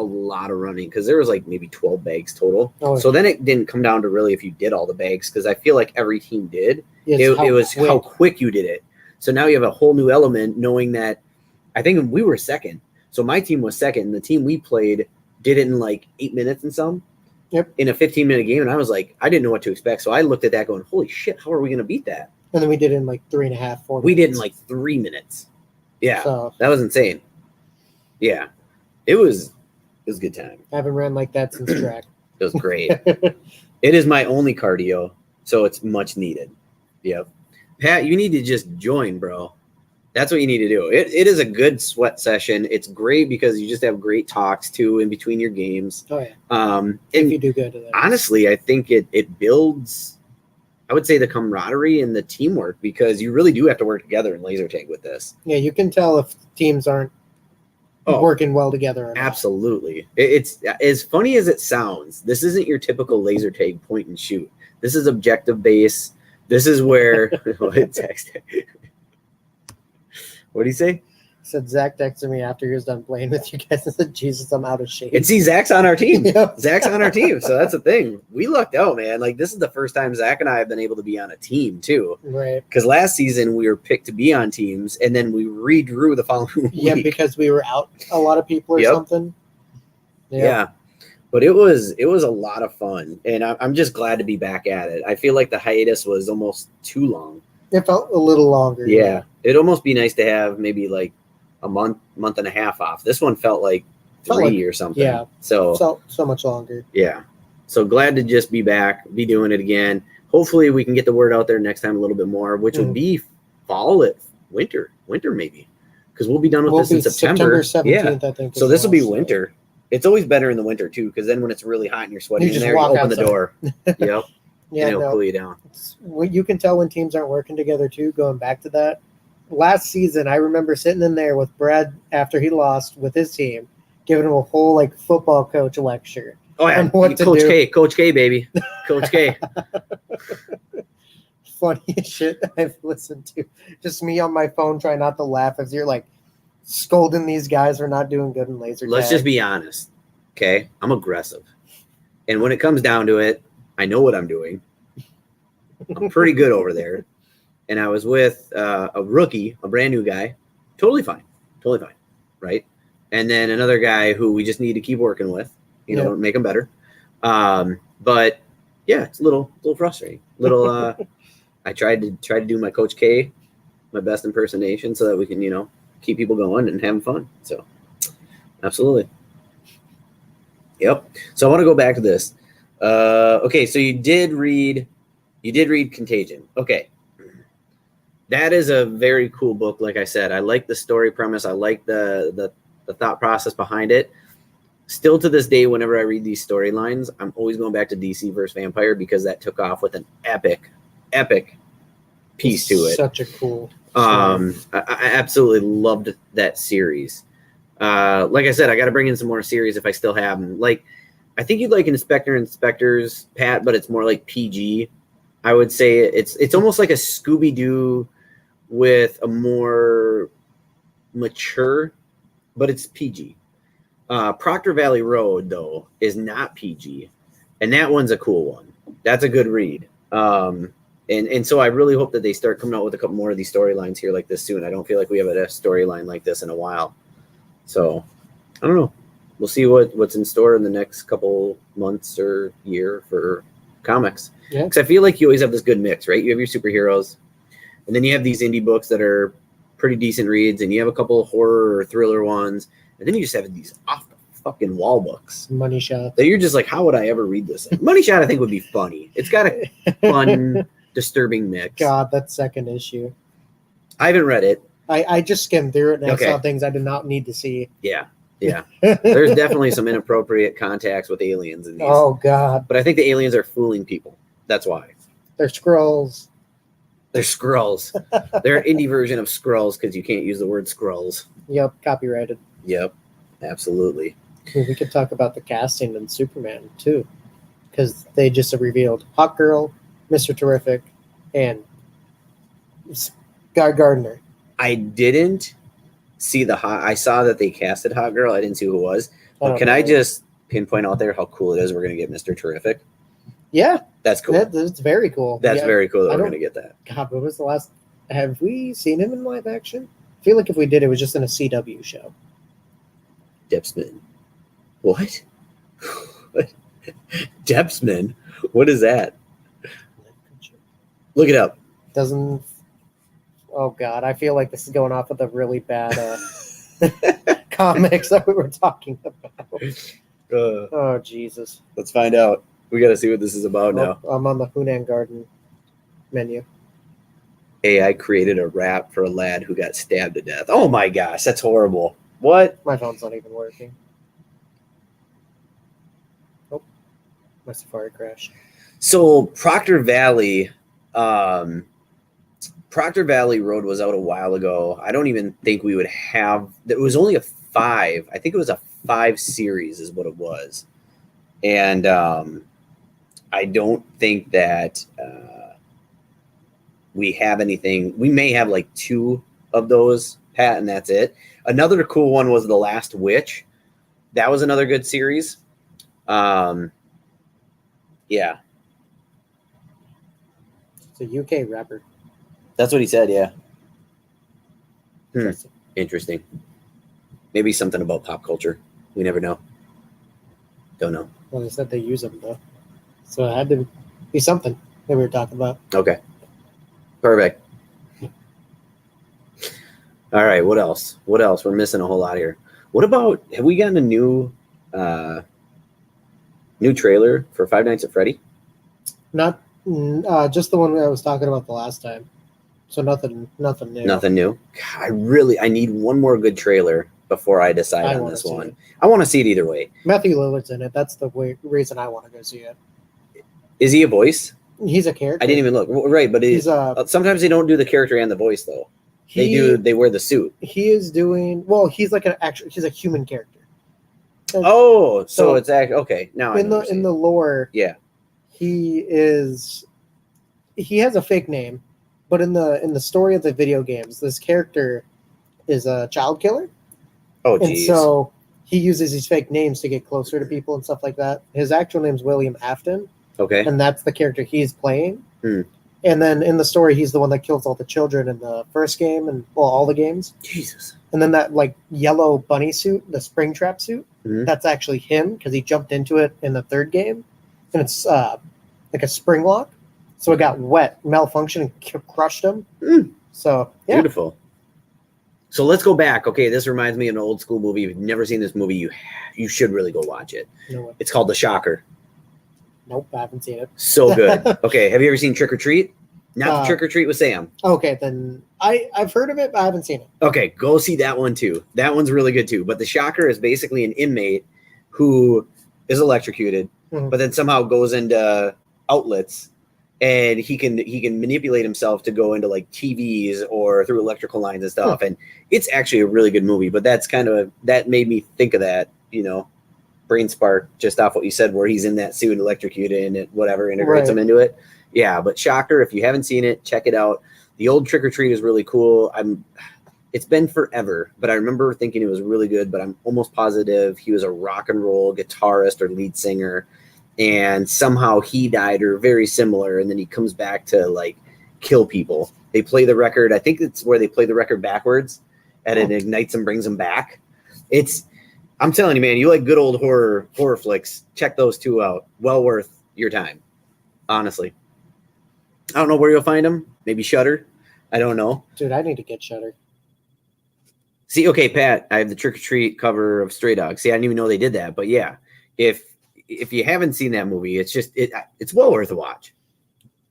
Speaker 1: lot of running because there was maybe 12 bags total. So then it didn't come down to really if you did all the bags because I feel like every team did. It was how quick you did it. So now you have a whole new element knowing that I think we were second. So my team was second. And the team we played did it in 8 minutes and some.
Speaker 2: Yep.
Speaker 1: In a 15-minute game. And I was I didn't know what to expect. So I looked at that going, holy shit, how are we going to beat that?
Speaker 2: And then we did it in 3.5, 4 minutes.
Speaker 1: We did in 3 minutes. Yeah.
Speaker 2: So,
Speaker 1: that was insane. Yeah. It was a good time.
Speaker 2: I haven't ran like that since track.
Speaker 1: It was great. It is my only cardio, so it's much needed. Yep. Pat, you need to just join, bro. That's what you need to do. It is a good sweat session. It's great because you just have great talks too in between your games.
Speaker 2: Oh yeah. If you do good at that.
Speaker 1: Honestly, I think it builds, I would say, the camaraderie and the teamwork because you really do have to work together in laser tag with this.
Speaker 2: Yeah, you can tell if teams aren't working well together.
Speaker 1: Absolutely. It's as funny as it sounds. This isn't your typical laser tag point and shoot. This is objective base. This is where What do you say?
Speaker 2: Said Zach texted me after he was done playing with you guys and said, Jesus, I'm out of shape.
Speaker 1: And see, Zach's on our team.
Speaker 2: Yep.
Speaker 1: Zach's on our team. So that's the thing. We lucked out, man. This is the first time Zach and I have been able to be on a team too.
Speaker 2: Right.
Speaker 1: Because last season we were picked to be on teams and then we redrew the following week.
Speaker 2: Yeah, because we were out a lot of people or something.
Speaker 1: Yeah. But it was a lot of fun. And I'm just glad to be back at it. I feel like the hiatus was almost too long.
Speaker 2: It felt a little longer.
Speaker 1: Yeah. It'd almost be nice to have maybe a month and a half off. This one felt like 3 or something.
Speaker 2: Yeah. So much longer.
Speaker 1: Yeah. So glad to just be back, be doing it again. Hopefully we can get the word out there next time a little bit more, which would be winter maybe. Because we'll be done with this in September.
Speaker 2: 17th, I think.
Speaker 1: So this will be winter. It's always better in the winter too, because then when it's really hot and you're sweating in there, you open the door. Yep.
Speaker 2: Yeah,
Speaker 1: and it'll cool you down.
Speaker 2: You can tell when teams aren't working together too, going back to that. Last season, I remember sitting in there with Brad after he lost with his team, giving him a whole football coach lecture.
Speaker 1: Oh yeah, Coach K, baby, Coach K.
Speaker 2: Funniest shit I've listened to. Just me on my phone trying not to laugh as you're scolding these guys for not doing good in laser tag.
Speaker 1: Let's just be honest, okay? I'm aggressive, and when it comes down to it, I know what I'm doing. I'm pretty good over there. And I was with a rookie, a brand new guy. Totally fine. Right? And then another guy who we just need to keep working with, make him better. But yeah, it's a little frustrating. I tried to do my Coach K, my best impersonation so that we can, keep people going and having fun. So absolutely. Yep. So I want to go back to this. Okay, so you did read Contagion. Okay. That is a very cool book. Like I said, I like the story premise. I like the thought process behind it. Still to this day, whenever I read these storylines, I'm always going back to DC versus Vampire because that took off with an epic piece to it.
Speaker 2: Such a cool
Speaker 1: I absolutely loved that series. Like I said, I got to bring in some more series if I still have them. Like, I think you'd like Inspectors, Pat, but it's more like PG. I would say it's almost like a Scooby-Doo with a more mature, but it's PG. Proctor Valley Road, though, is not PG, and that one's a cool one. That's a good read. And so I really hope that they start coming out with a couple more of these storylines here like this soon. I don't feel like we have a storyline like this in a while. So I don't know. We'll see what's in store in the next couple months or year for comics.
Speaker 2: Yeah.
Speaker 1: Because I feel like you always have this good mix, right? You have your superheroes, and then you have these indie books that are pretty decent reads, and you have a couple of horror or thriller ones, and then you just have these off the fucking wall books.
Speaker 2: Money Shot.
Speaker 1: That you're just like, how would I ever read this? Money Shot, I think, would be funny. It's got a fun, disturbing mix.
Speaker 2: God, that second issue.
Speaker 1: I haven't read it.
Speaker 2: I just skimmed through it and
Speaker 1: Okay.
Speaker 2: I saw things I did not need to see.
Speaker 1: Yeah. There's definitely some inappropriate contacts with aliens in these.
Speaker 2: Oh God,
Speaker 1: But I think the aliens are fooling people. That's why.
Speaker 2: they're scrolls.
Speaker 1: They're Skrulls. They're an indie version of Skrulls because you can't use the word Skrulls.
Speaker 2: Yep, copyrighted.
Speaker 1: Yep, absolutely.
Speaker 2: We could talk about the casting in Superman too, because they just revealed Hawk Girl, Mr. Terrific, and Guy Gardner.
Speaker 1: I didn't see I saw that they casted Hot Girl. I didn't see who it was. But can I just pinpoint out there how cool it is we're going to get Mr. Terrific?
Speaker 2: Yeah,
Speaker 1: That's cool.
Speaker 2: that's very cool.
Speaker 1: That's
Speaker 2: Yeah.
Speaker 1: very cool that
Speaker 2: I
Speaker 1: we're
Speaker 2: don't-
Speaker 1: going to get that.
Speaker 2: God, when was the last? Have we seen him in live action? I feel like if we did, it was just in a CW show.
Speaker 1: Depsman. What? Depsman? What is that? Look it up.
Speaker 2: Doesn't. Oh God, I feel like this is going off with a really bad comics that we were talking about. Oh Jesus!
Speaker 1: Let's find out. We got to see what this is about now.
Speaker 2: Oh, I'm on the Hunan Garden menu.
Speaker 1: AI created a rap for a lad who got stabbed to death. Oh my gosh, that's horrible. What?
Speaker 2: My phone's not even working. Oh, my Safari crashed.
Speaker 1: So Proctor Valley Road was out a while ago. I don't even think we would have. It was only a 5. I think it was a 5 series, is what it was, and I don't think that we have anything. We may have like 2 of those, Pat, and that's it. Another cool one was The Last Witch. That was another good series. Yeah.
Speaker 2: It's a UK rapper.
Speaker 1: That's what he said, yeah. Interesting. Maybe something about pop culture. We never know. Don't know.
Speaker 2: Well, they said they use them though, so it had to be something that we were talking about.
Speaker 1: Okay. Perfect. All right, what else? We're missing a whole lot here. What about, have we gotten a new trailer for Five Nights at Freddy?
Speaker 2: Not just the one I was talking about the last time. So nothing new.
Speaker 1: Nothing new. God, I need one more good trailer before I decide on this one.
Speaker 2: It.
Speaker 1: I want to see it either way.
Speaker 2: Matthew Lillard's in it. That's the reason I want to go see it.
Speaker 1: Is he a voice?
Speaker 2: He's a character.
Speaker 1: I didn't even look. Right, but
Speaker 2: he's
Speaker 1: sometimes they don't do the character and the voice though. They wear the suit.
Speaker 2: He is doing he's like he's a human character.
Speaker 1: Oh, so it's actually okay. Now
Speaker 2: in the lore,
Speaker 1: yeah,
Speaker 2: he has a fake name, but in the story of the video games, this character is a child killer.
Speaker 1: Oh,
Speaker 2: and
Speaker 1: geez.
Speaker 2: so he uses these fake names to get closer to people and stuff like that. His actual name's William Afton.
Speaker 1: Okay.
Speaker 2: And that's the character he's playing.
Speaker 1: Hmm.
Speaker 2: And then in the story, he's the one that kills all the children in the first game and all the games.
Speaker 1: Jesus.
Speaker 2: And then that like yellow bunny suit, the Springtrap suit,
Speaker 1: Mm-hmm.
Speaker 2: that's actually him because he jumped into it in the third game, and it's like a spring lock, so it got wet, malfunctioned, and crushed him.
Speaker 1: Mm.
Speaker 2: So yeah,
Speaker 1: Beautiful. So let's go back. Okay, this reminds me of an old school movie. If you've never seen this movie, you should really go watch it.
Speaker 2: No way.
Speaker 1: It's called The Shocker.
Speaker 2: Nope, I haven't seen it.
Speaker 1: So good. Okay, have you ever seen Trick or Treat? Not the Trick or Treat with Sam.
Speaker 2: Okay, then I've heard of it, but I haven't seen it.
Speaker 1: Okay, go see that one too. That one's really good too. But The Shocker is basically an inmate who is electrocuted, but then somehow goes into outlets, and he can manipulate himself to go into like TVs or through electrical lines and stuff. And it's actually a really good movie. But that made me think of that, brain spark just off what you said, where he's in that suit, electrocuted, and it whatever integrates him into it. Yeah, but Shocker, if you haven't seen it, check it out. The old Trick or Treat is really cool. It's been forever, but I remember thinking it was really good, but I'm almost positive he was a rock and roll guitarist or lead singer, and somehow he died or very similar, and then he comes back to like kill people. They play the record. I think it's where they play the record backwards, and it ignites and brings them back. I'm telling you, man, you like good old horror flicks, check those two out. Well worth your time, honestly. I don't know where you'll find them. Maybe Shudder. I don't know.
Speaker 2: Dude, I need to get Shudder.
Speaker 1: See, okay, Pat, I have the Trick or Treat cover of Stray Dogs. See, I didn't even know they did that. But yeah, if you haven't seen that movie, it's well worth a watch.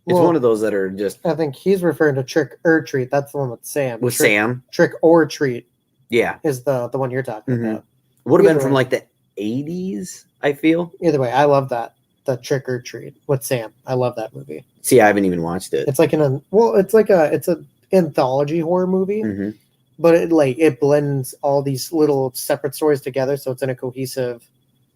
Speaker 1: It's one of those that are just...
Speaker 2: I think he's referring to Trick or Treat. That's the one with Sam.
Speaker 1: Sam.
Speaker 2: Trick or Treat.
Speaker 1: Yeah.
Speaker 2: Is the one you're talking about.
Speaker 1: Would have been from like the 80s, I feel.
Speaker 2: Either way, I love that. The Trick or Treat with Sam. I love that movie.
Speaker 1: See, I haven't even watched it.
Speaker 2: It's like it's an anthology horror movie, but it blends all these little separate stories together, so it's in a cohesive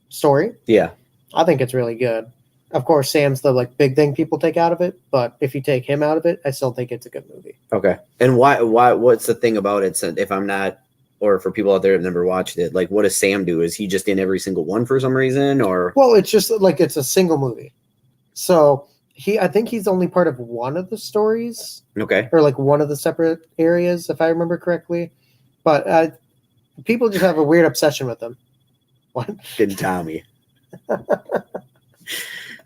Speaker 2: story.
Speaker 1: Yeah.
Speaker 2: I think it's really good. Of course, Sam's the big thing people take out of it, but if you take him out of it, I still think it's a good movie.
Speaker 1: Okay. And what's the thing about it? So if I'm not, or for people out there who've never watched it, like, what does Sam do? Is he just in every single one for some reason, or?
Speaker 2: Well, it's just it's a single movie. So I think he's only part of one of the stories.
Speaker 1: Okay.
Speaker 2: Or one of the separate areas, if I remember correctly. But people just have a weird obsession with him. What?
Speaker 1: Good Tommy.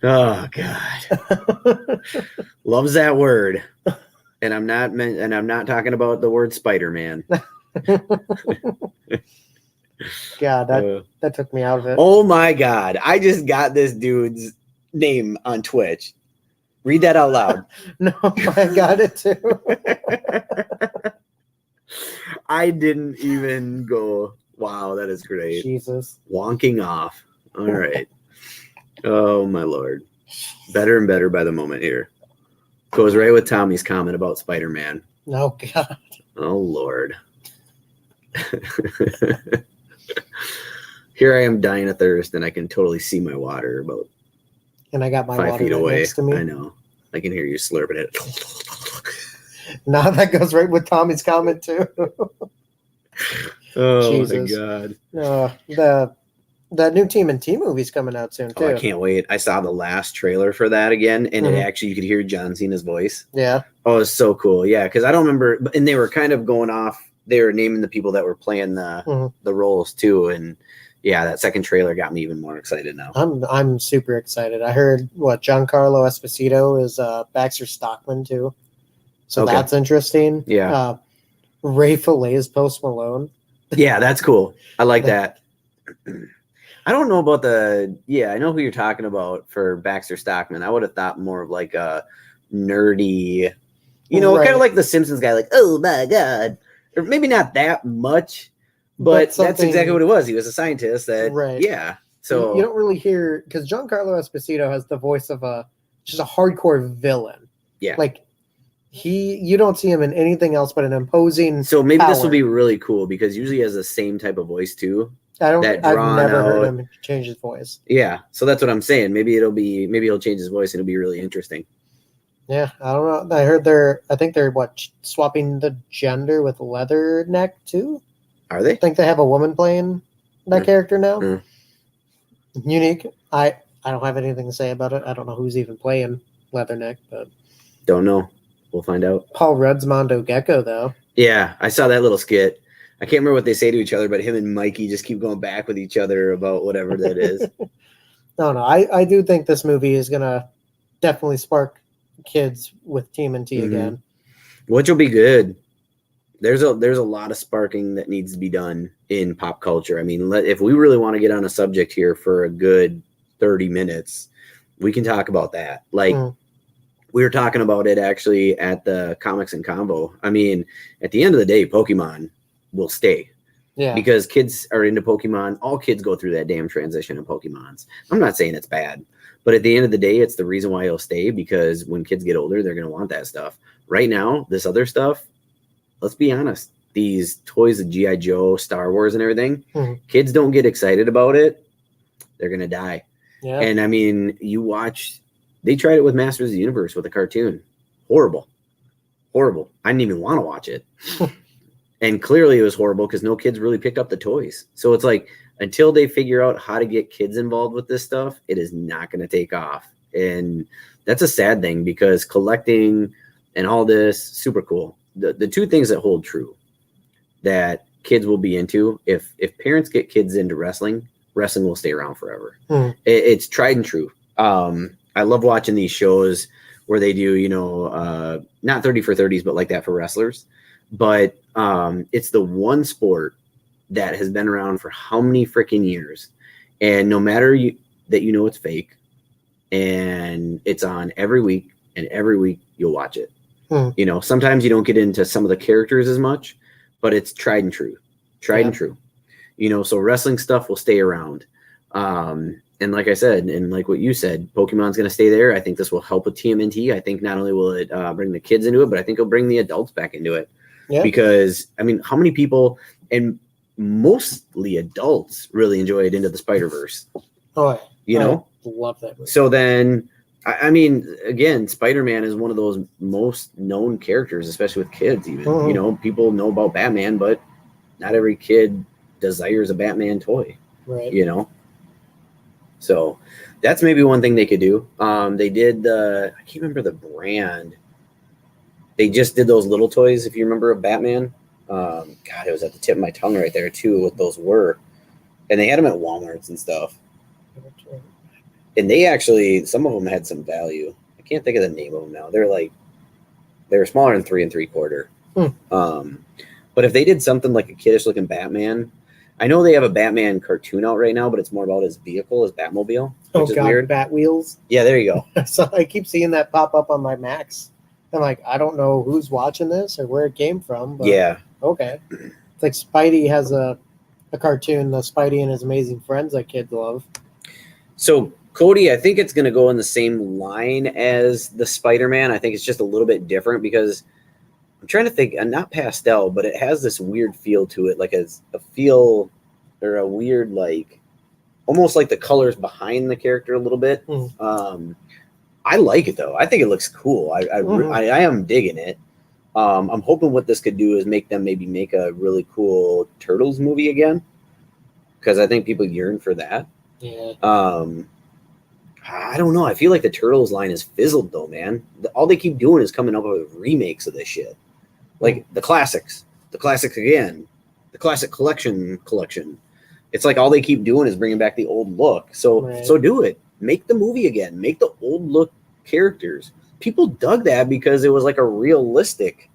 Speaker 1: Oh God. Loves that word. And I'm not talking about the word Spider-Man.
Speaker 2: God, that took me out of it.
Speaker 1: Oh my God. I just got this dude's name on Twitch. Read that out loud.
Speaker 2: No, I got it too.
Speaker 1: I didn't even go, wow, that is great.
Speaker 2: Jesus.
Speaker 1: Wonking off. All right. Oh my Lord. Better and better by the moment here. Goes right with Tommy's comment about Spider-Man.
Speaker 2: Oh God.
Speaker 1: Oh Lord. Here I am dying of thirst, and I can totally see my water about
Speaker 2: and I got my
Speaker 1: 5
Speaker 2: water
Speaker 1: feet away.
Speaker 2: next to me.
Speaker 1: I know. I can hear you slurping it.
Speaker 2: Now that goes right with Tommy's comment too.
Speaker 1: Oh
Speaker 2: Jesus.
Speaker 1: my God.
Speaker 2: The new TMNT movie's coming out soon too.
Speaker 1: Oh, I can't wait. I saw the last trailer for that again, and it actually, you could hear John Cena's voice.
Speaker 2: Yeah.
Speaker 1: Oh, it's so cool. Yeah, because I don't remember, and they were kind of going off. They were naming the people that were playing the roles too, and yeah, that second trailer got me even more excited now.
Speaker 2: I'm super excited. I heard Giancarlo Esposito is Baxter Stockman too, so that's interesting.
Speaker 1: Yeah.
Speaker 2: Ray Fillet is Post Malone.
Speaker 1: Yeah, that's cool. I like that. I don't know about I know who you're talking about for Baxter Stockman. I would have thought more of like a nerdy, kind of like the Simpsons guy, like, oh my God. Or maybe not that much, but that's exactly what it was. He was a scientist that, So
Speaker 2: you don't really hear, because Giancarlo Esposito has the voice of just a hardcore villain.
Speaker 1: Yeah.
Speaker 2: You don't see him in anything else but an imposing.
Speaker 1: So maybe
Speaker 2: power.
Speaker 1: This will be really cool because usually he has the same type of voice too.
Speaker 2: I've never heard him change his voice.
Speaker 1: Yeah. So that's what I'm saying. Maybe he'll change his voice and it'll be really interesting.
Speaker 2: Yeah, I don't know. I heard I think they're swapping the gender with Leatherneck too.
Speaker 1: Are they?
Speaker 2: I think they have a woman playing that character now. Unique. I don't have anything to say about it. I don't know who's even playing Leatherneck, but
Speaker 1: don't know. We'll find out.
Speaker 2: Paul Rudd's Mondo Gecko though.
Speaker 1: Yeah, I saw that little skit. I can't remember what they say to each other, but him and Mikey just keep going back with each other about whatever that is.
Speaker 2: No, I do think this movie is gonna definitely spark kids with TMNT again.
Speaker 1: Which will be good. there's a lot of sparking that needs to be done in pop culture. I mean, if we really want to get on a subject here for a good 30 minutes, we can talk about that. Like we were talking about it actually at the Comics and Combo. I mean, at the end of the day, Pokemon will stay. Yeah. Because kids are into Pokemon. All kids go through that damn transition in Pokemons. I'm not saying it's bad, but at the end of the day, it's the reason why it'll stay, because when kids get older, they're going to want that stuff. Right now, this other stuff, let's be honest, these toys of G.I. Joe, Star Wars, and everything, kids don't get excited about it, they're going to die. Yeah. And I mean, you watch, they tried it with Masters of the Universe with a cartoon. Horrible. Horrible. I didn't even want to watch it. And clearly it was horrible because no kids really picked up the toys. So it's like, until they figure out how to get kids involved with this stuff, it is not going to take off. And that's a sad thing, because collecting and all this, super cool. The two things that hold true that kids will be into, if parents get kids into wrestling will stay around forever. It's tried and true. I love watching these shows where they do, you know, not 30 for 30s, but like that for wrestlers. But it's the one sport that has been around for how many freaking years, and no matter that you know it's fake, and it's on every week, and every week you'll watch it. You know, sometimes you don't get into some of the characters as much, but it's tried and true. And true. You know, so wrestling stuff will stay around. And like I said, and like what you said, Pokemon's going to stay there. I think this will help with TMNT. I think not only will it bring the kids into it, but I think it'll bring the adults back into it. Yeah. Because, I mean, how many people, and mostly adults, really enjoyed Into the Spider-Verse? Oh, you know? I love that movie. So then, I mean, again, Spider-Man is one of those most known characters, especially with kids even. You know, people know about Batman, but not every kid desires a Batman toy. Right. You know? So that's maybe one thing they could do. They did I can't remember the brand. They just did those little toys, if you remember, of Batman. God, it was at the tip of my tongue right there, too, what those were. And they had them at Walmarts and stuff. And they actually, some of them had some value. I can't think of the name of them now. They're smaller than 3 3/4. But if they did something like a kiddish-looking Batman, I know they have a Batman cartoon out right now, but it's more about his vehicle, his Batmobile. Which is weird.
Speaker 2: Bat wheels.
Speaker 1: Yeah, there you go.
Speaker 2: So I keep seeing that pop up on my Macs. I'm like, I don't know who's watching this or where it came from. But yeah. Okay. It's like Spidey has a cartoon, the Spidey and His Amazing Friends that kids love.
Speaker 1: So, Cody, I think it's going to go in the same line as the Spider-Man. I think it's just a little bit different because I'm trying to think, not pastel, but it has this weird feel to it, like a feel or a weird, like, almost like the colors behind the character a little bit. I like it, though. I think it looks cool. I am digging it. I'm hoping what this could do is make them maybe make a really cool Turtles movie again, because I think people yearn for that. Yeah. I don't know. I feel like the Turtles line is fizzled, though, man. All they keep doing is coming up with remakes of this shit. Like the classics again, the classic collection. It's like all they keep doing is bringing back the old look. So do it. Make the movie again. Make the old look characters. People dug that because it was like a realistic,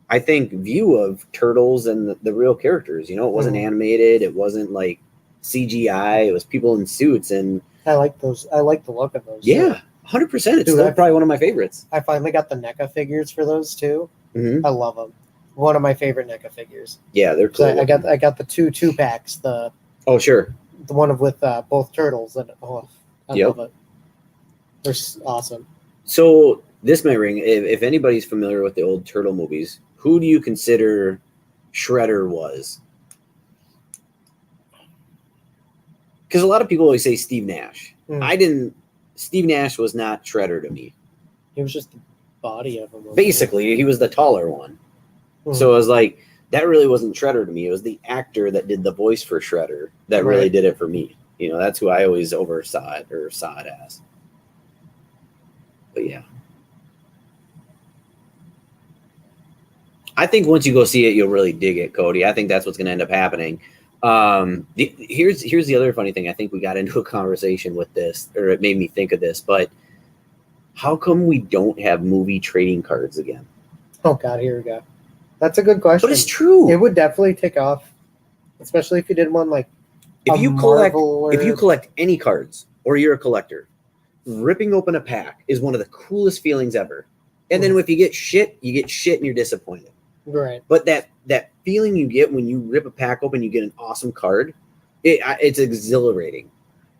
Speaker 1: I think, view of Turtles and the real characters. You know, it wasn't animated. It wasn't like CGI. It was people in suits. And
Speaker 2: I like those. I like the look of those.
Speaker 1: Yeah, 100%. It's still probably one of my favorites.
Speaker 2: I finally got the NECA figures for those too. I love them. One of my favorite NECA figures.
Speaker 1: Yeah, they're cool.
Speaker 2: I got the two packs. The one with both turtles. And I love it. They're awesome.
Speaker 1: So this might ring. If anybody's familiar with the old Turtle movies, who do you consider Shredder was? Because a lot of people always say Steve Nash. Steve Nash was not Shredder to me.
Speaker 2: He was just the body of him.
Speaker 1: Basically, he was the taller one. So it was like, that really wasn't Shredder to me. It was the actor that did the voice for Shredder that really did it for me. You know, that's who I always saw it as. But yeah. I think once you go see it, you'll really dig it, Cody. I think that's what's going to end up happening. Here's the other funny thing. I think we got into a conversation with this, or it made me think of this, but how come we don't have movie trading cards again?
Speaker 2: Oh God, here we go. That's a good question.
Speaker 1: But it's true.
Speaker 2: It would definitely take off, especially if you did one like
Speaker 1: if you collect
Speaker 2: Marvel
Speaker 1: if you collect any cards or you're a collector, ripping open a pack is one of the coolest feelings ever. And then if you get shit and you're disappointed.
Speaker 2: Right.
Speaker 1: But that feeling you get when you rip a pack open, you get an awesome card. It's exhilarating.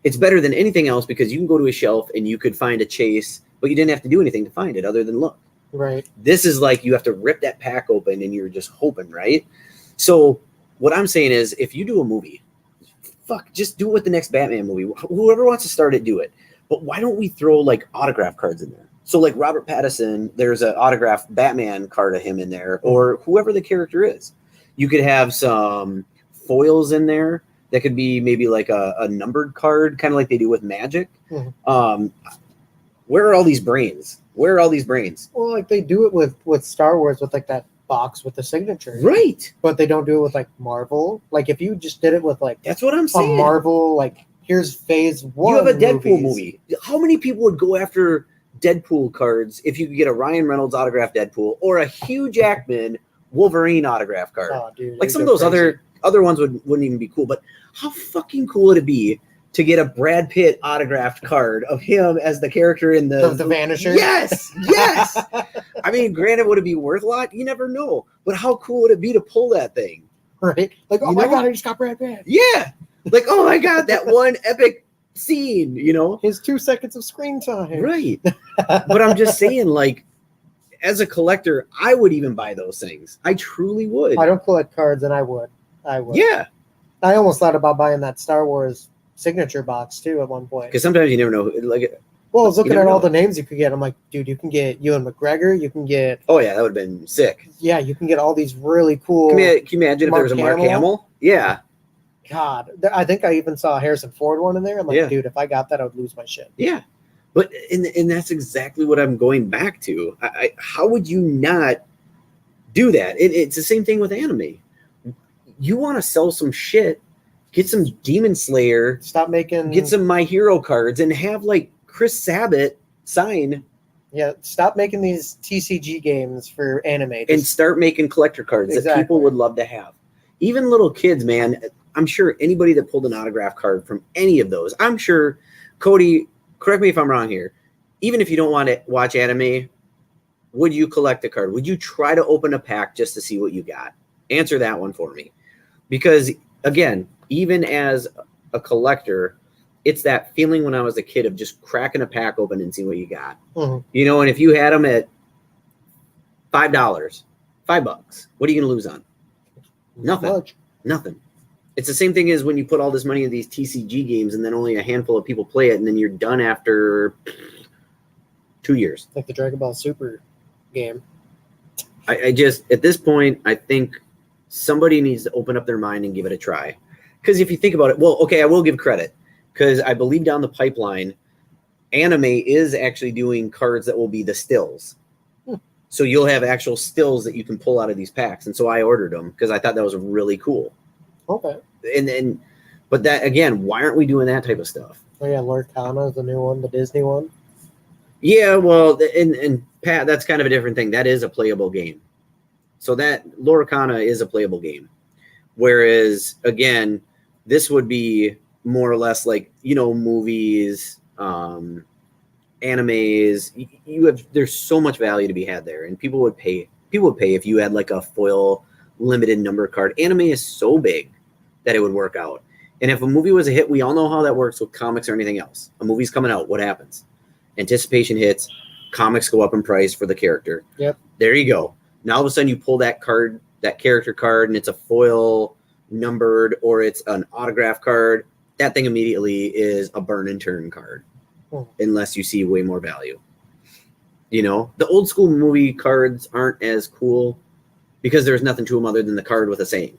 Speaker 1: It's better than anything else because you can go to a shelf and you could find a chase, but you didn't have to do anything to find it other than look.
Speaker 2: Right.
Speaker 1: This is like you have to rip that pack open and you're just hoping, right? So what I'm saying is if you do a movie, just do it with the next Batman movie. Whoever wants to start it, do it. But why don't we throw like autograph cards in there? So like Robert Pattinson, there's an autographed Batman card of him in there, or whoever the character is. You could have some foils in there that could be maybe like a numbered card, kind of like they do with Magic.
Speaker 2: Mm-hmm.
Speaker 1: Where are all these brains? Where are all these brains?
Speaker 2: Well, like they do it with Star Wars with like that box with the signature.
Speaker 1: Right.
Speaker 2: But they don't do it with like Marvel. Like if you just did it with like
Speaker 1: that's what I'm saying.
Speaker 2: A Marvel, like here's phase 1.
Speaker 1: You have a Deadpool movie. How many people would go after Deadpool cards if you could get a Ryan Reynolds autographed Deadpool or a Hugh Jackman Wolverine autograph card?
Speaker 2: Oh, dude,
Speaker 1: like some of those crazy. other ones wouldn't even be cool. But how fucking cool would it be to get a Brad Pitt autographed card of him as the character in the
Speaker 2: Vanisher?
Speaker 1: Yes. I mean, granted, would it be worth a lot? You never know. But how cool would it be to pull that thing?
Speaker 2: Right. Like, oh my God, I just got Brad Pitt.
Speaker 1: Yeah. Like, oh my God, that one epic scene, his
Speaker 2: 2 seconds of screen time.
Speaker 1: Right. But I'm just saying, like, as a collector, I would even buy those things. I truly would.
Speaker 2: I don't collect cards, and I would.
Speaker 1: Yeah.
Speaker 2: I almost thought about buying that Star Wars signature box too at one point.
Speaker 1: Because sometimes you never know. Like,
Speaker 2: well, I was looking at all the names you could get. I'm like, dude, you can get Ewan McGregor. You can get.
Speaker 1: Oh yeah, that would have been sick.
Speaker 2: Yeah, you can get all these really cool.
Speaker 1: Can you imagine if there was a Mark Hamill? Yeah.
Speaker 2: God, I think I even saw a Harrison Ford one in there. I'm like, dude, if I got that, I would lose my shit.
Speaker 1: Yeah, but and that's exactly what I'm going back to. How would you not do that? It's the same thing with anime. You want to sell some shit, get some Demon Slayer, get some My Hero cards, and have like Chris Sabat sign.
Speaker 2: Yeah, stop making these TCG games for anime.
Speaker 1: And start making collector cards that people would love to have. Even little kids, man. I'm sure anybody that pulled an autograph card from any of those, I'm sure, Cody, correct me if I'm wrong here, even if you don't want to watch anime, would you collect a card? Would you try to open a pack just to see what you got? Answer that one for me. Because, again, even as a collector, it's that feeling when I was a kid of just cracking a pack open and seeing what you got. Mm-hmm. And if you had them at $5, $5, what are you going to lose on? Nothing. It's the same thing as when you put all this money in these TCG games and then only a handful of people play it and then you're done after 2 years.
Speaker 2: Like the Dragon Ball Super game.
Speaker 1: I just, at this point, I think somebody needs to open up their mind and give it a try. Because if you think about it, well, okay, I will give credit. Because I believe down the pipeline, anime is actually doing cards that will be the stills. So you'll have actual stills that you can pull out of these packs. And so I ordered them because I thought that was really cool.
Speaker 2: Okay.
Speaker 1: But that, again, why aren't we doing that type of stuff?
Speaker 2: Oh yeah, Lorcana is the new one, the Disney one.
Speaker 1: Yeah, well, and Pat, that's kind of a different thing. That is a playable game. So that Lorcana is a playable game. Whereas, again, this would be more or less like, movies, animes. There's so much value to be had there, and people would pay if you had like a foil limited number card. Anime is so big that it would work out. And if a movie was a hit, we all know how that works with comics or anything else. A movie's coming out, what happens? Anticipation hits, comics go up in price for the character.
Speaker 2: Yep.
Speaker 1: There you go. Now all of a sudden you pull that card, that character card, and it's a foil numbered or it's an autograph card. That thing immediately is a burn and turn card. Unless you see way more value. The old school movie cards aren't as cool because there's nothing to them other than the card with a saying.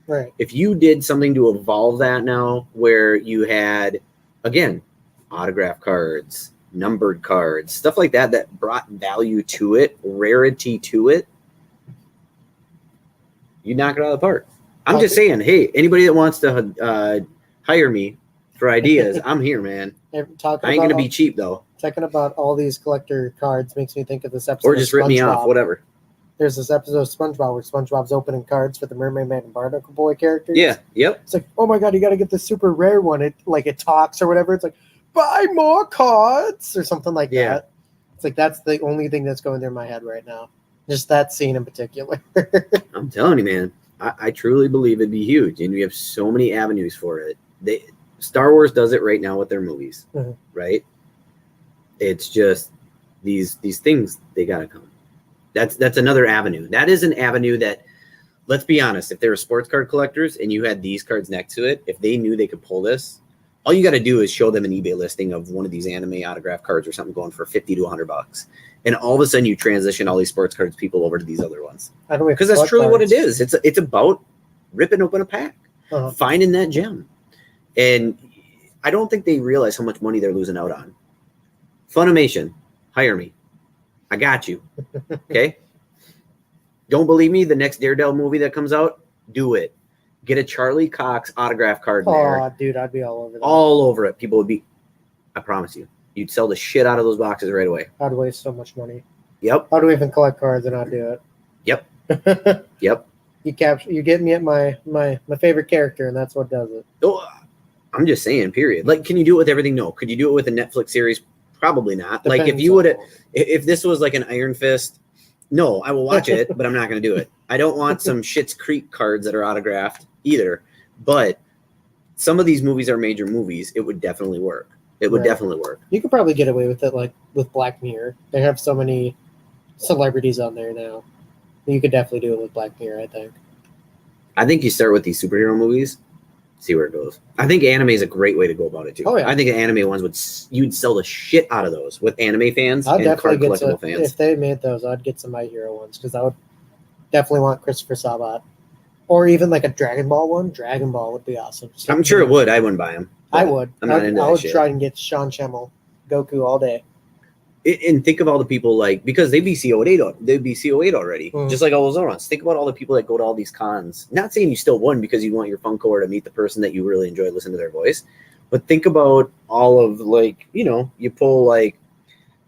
Speaker 2: Right. If
Speaker 1: you did something to evolve that now where you had, again, autograph cards, numbered cards, stuff like that brought value to it, rarity to it, you knock it out of the park. I'm just saying, hey, anybody that wants to hire me for ideas, I'm here, man. I ain't going to be cheap, though.
Speaker 2: Talking about all these collector cards makes me think of this episode.
Speaker 1: Or just rip me off, whatever.
Speaker 2: there's this episode of SpongeBob where SpongeBob's opening cards for the Mermaid Man and Barnacle Boy characters.
Speaker 1: Yeah. Yep.
Speaker 2: It's like, oh my god, you got to get the super rare one. It talks or whatever. It's like, buy more cards or something like that. It's like that's the only thing that's going through my head right now. Just that scene in particular.
Speaker 1: I'm telling you, man. I truly believe it'd be huge, and we have so many avenues for it. Star Wars does it right now with their movies, right? It's just these things, they gotta come. That's another avenue. That is an avenue that, let's be honest, if they were sports card collectors and you had these cards next to it, if they knew they could pull this, all you got to do is show them an eBay listing of one of these anime autograph cards or something going for $50 to $100, and all of a sudden you transition all these sports cards people over to these other ones. Because that's truly what it is. It's about ripping open a pack, finding that gem, and I don't think they realize how much money they're losing out on. Funimation, hire me. I got you. Okay. Don't believe me? The next Daredevil movie that comes out, do it. Get a Charlie Cox autograph card in there.
Speaker 2: Oh, dude, I'd be all over that.
Speaker 1: All over it. People would be, I promise you, you'd sell the shit out of those boxes right away.
Speaker 2: I'd waste so much money.
Speaker 1: Yep.
Speaker 2: How do we even collect cards and not do it?
Speaker 1: Yep. Yep.
Speaker 2: You get me at my favorite character, and that's what does it.
Speaker 1: Oh, I'm just saying, period. Like, can you do it with everything? No. Could you do it with a Netflix series? Probably not.
Speaker 2: Depends
Speaker 1: like, if you would have, if this was like an Iron Fist, no, I will watch it, but I'm not going to do it. I don't want some Schitt's Creek cards that are autographed either. But some of these movies are major movies. It would definitely work. It would definitely work.
Speaker 2: You could probably get away with it, like with Black Mirror. They have so many celebrities on there now. You could definitely do it with Black Mirror, I think.
Speaker 1: I think you start with these superhero movies, see where it goes. I think anime is a great way to go about it too.
Speaker 2: Oh, yeah.
Speaker 1: I think the anime ones you'd sell the shit out of those with anime fans
Speaker 2: I'd
Speaker 1: and card
Speaker 2: definitely
Speaker 1: collectible fans.
Speaker 2: If they made those, I'd get some My Hero ones because I would definitely want Christopher Sabat, or even like a Dragon Ball one. Dragon Ball would be awesome.
Speaker 1: I'm sure it would. I wouldn't buy them.
Speaker 2: I would.
Speaker 1: I'm not into that
Speaker 2: I would
Speaker 1: shit.
Speaker 2: try and get Sean Schemmel, Goku all day.
Speaker 1: And think of all the people, like, because they'd be CO8 already, just like all those other ones. Think about all the people that go to all these cons. Not saying you still won because you want your Funko to meet the person that you really enjoy listening to their voice, but think about all of, like, you know, you pull, like,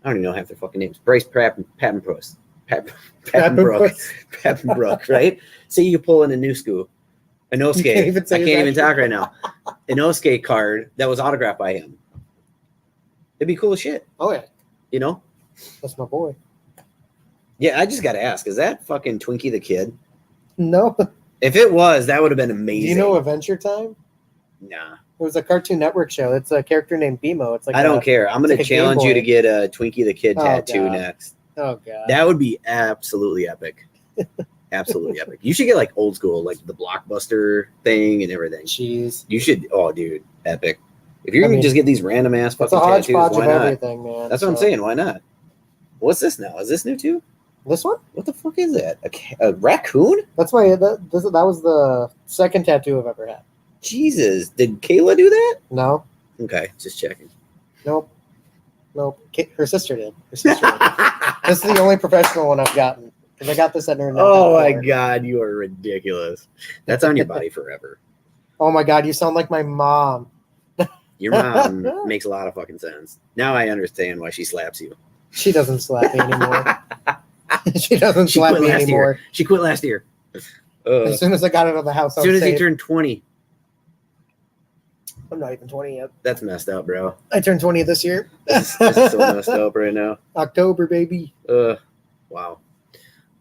Speaker 1: I don't even know half their fucking names. Bryce Pappenbrook, right? Say you pull in Inosuke. I can't even talk right now. Inosuke card that was autographed by him. It'd be cool as shit.
Speaker 2: Oh yeah.
Speaker 1: You know?
Speaker 2: That's my boy.
Speaker 1: Yeah, I just got to ask, is that fucking Twinkie the Kid?
Speaker 2: No.
Speaker 1: If it was, that would have been amazing.
Speaker 2: Do you know Adventure Time?
Speaker 1: Nah.
Speaker 2: It was a Cartoon Network show. It's a character named BMO. It's like
Speaker 1: I don't care. I'm going to challenge you to get a Twinkie the Kid tattoo next.
Speaker 2: Oh, God.
Speaker 1: That would be absolutely epic. Absolutely epic. You should get like old school, like the Blockbuster thing and everything.
Speaker 2: Jeez.
Speaker 1: You should, oh, dude, epic. If you're going to just get these random ass fucking tattoos, why not?
Speaker 2: Everything, man.
Speaker 1: That's what I'm saying. Why not? What's this now? Is this new too?
Speaker 2: This one?
Speaker 1: What the fuck is that? A raccoon?
Speaker 2: That's why that was the second tattoo I've ever had.
Speaker 1: Jesus. Did Kayla do that?
Speaker 2: No.
Speaker 1: Okay, just checking.
Speaker 2: Nope. Her sister did. This is the only professional one I've gotten. Because I got this at her.
Speaker 1: Oh my God, you are ridiculous. That's on your body forever.
Speaker 2: Oh my God, you sound like my mom.
Speaker 1: Your mom makes a lot of fucking sense. Now I understand why she slaps you.
Speaker 2: She doesn't slap me anymore. She doesn't slap me anymore.
Speaker 1: She quit last year.
Speaker 2: As soon as I got out of the house,
Speaker 1: as soon as he turned 20.
Speaker 2: I'm not even 20 yet.
Speaker 1: That's messed up, bro.
Speaker 2: I turned 20 this year.
Speaker 1: This is so messed up right now.
Speaker 2: October, baby.
Speaker 1: Wow.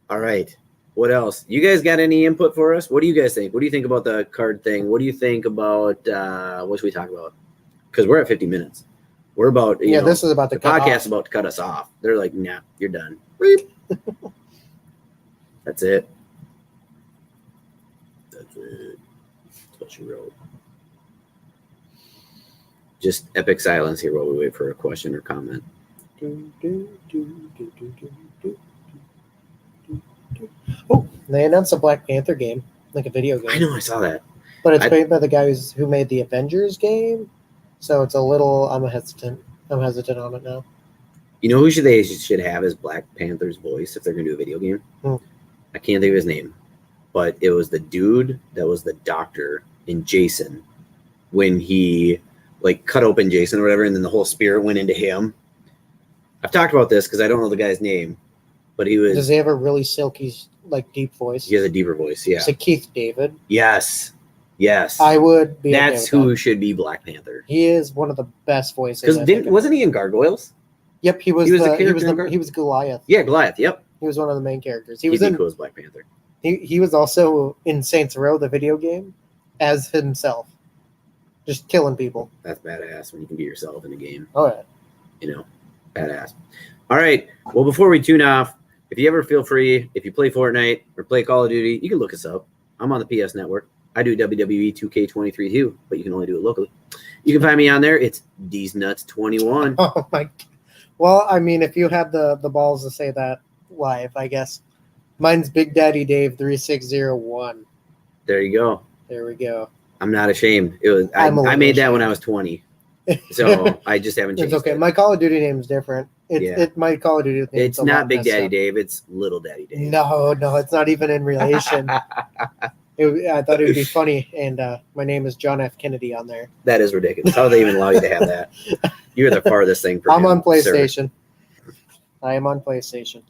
Speaker 1: All right. What else? You guys got any input for us? What do you guys think? What do you think about the card thing? What do you think about what should we talk about? Because we're at 50 minutes. We're about, you know,
Speaker 2: this is about
Speaker 1: the podcast is about to cut us off. They're like, nah, you're done. That's it. That's what she wrote. Just epic silence here while we wait for a question or comment.
Speaker 2: Oh, they announced a Black Panther game, like a video game.
Speaker 1: I know, I saw that.
Speaker 2: But it's made by the guys who made the Avengers game, so it's a little. I'm hesitant on it now.
Speaker 1: You know who they should have as Black Panther's voice if they're gonna do a video game? I can't think of his name, but it was the dude that was the doctor in Jason when he like cut open Jason or whatever, and then the whole spirit went into him. I've talked about this because I don't know the guy's name, but he was.
Speaker 2: Does he have a really silky, like deep voice?
Speaker 1: He has a deeper voice. Yeah.
Speaker 2: It's a Keith David.
Speaker 1: Yes.
Speaker 2: I would be.
Speaker 1: That's
Speaker 2: okay with
Speaker 1: who
Speaker 2: that.
Speaker 1: should be Black Panther.
Speaker 2: He is one of the best voices.
Speaker 1: Because wasn't he in Gargoyles?
Speaker 2: Yep, he was Goliath.
Speaker 1: Yeah, Goliath. Yep.
Speaker 2: He was one of the main characters.
Speaker 1: He'd be cool as Black Panther.
Speaker 2: He was also in Saints Row, the video game, as himself, just killing people.
Speaker 1: That's badass when you can be yourself in a game.
Speaker 2: Oh yeah.
Speaker 1: You know, badass. All right. Well, before we tune off, if you ever feel free, if you play Fortnite or play Call of Duty, you can look us up. I'm on the PS Network. I do WWE 2K23 too, but you can only do it locally. You can find me on there. It's D's Nuts 21.
Speaker 2: Oh my. Well, I mean, if you had the balls to say that live, I guess. Mine's Big Daddy Dave 3601.
Speaker 1: There you go.
Speaker 2: There we go.
Speaker 1: I'm not ashamed. It was I made that when I was 20. So I just haven't changed.
Speaker 2: It's okay.
Speaker 1: It.
Speaker 2: My Call of Duty name is different. My Call of Duty name
Speaker 1: it's not Big Daddy Dave. It's Little Daddy Dave.
Speaker 2: No, it's not even in relation. I thought it would be funny, and my name is John F. Kennedy on there.
Speaker 1: That is ridiculous. How do they even allow you to have that? You're the farthest thing from
Speaker 2: I'm on PlayStation. Sir. I am on PlayStation.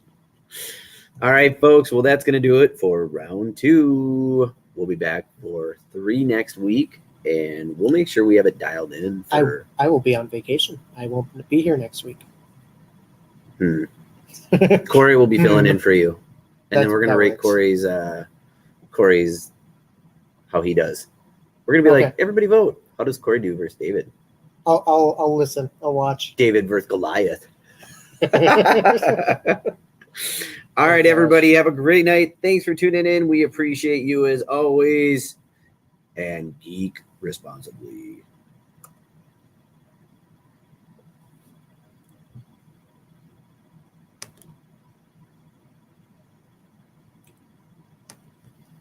Speaker 1: All right, folks. Well, that's going to do it for round 2. We'll be back for 3 next week, and we'll make sure we have it dialed in.
Speaker 2: I will be on vacation. I won't be here next week.
Speaker 1: Corey will be filling in for you, and then we're going to rate Corey's how he does. We're going to be like, everybody vote. How does Corey do versus David?
Speaker 2: I'll listen. I'll watch.
Speaker 1: David versus Goliath. All right, everybody. Have a great night. Thanks for tuning in. We appreciate you as always. And geek responsibly.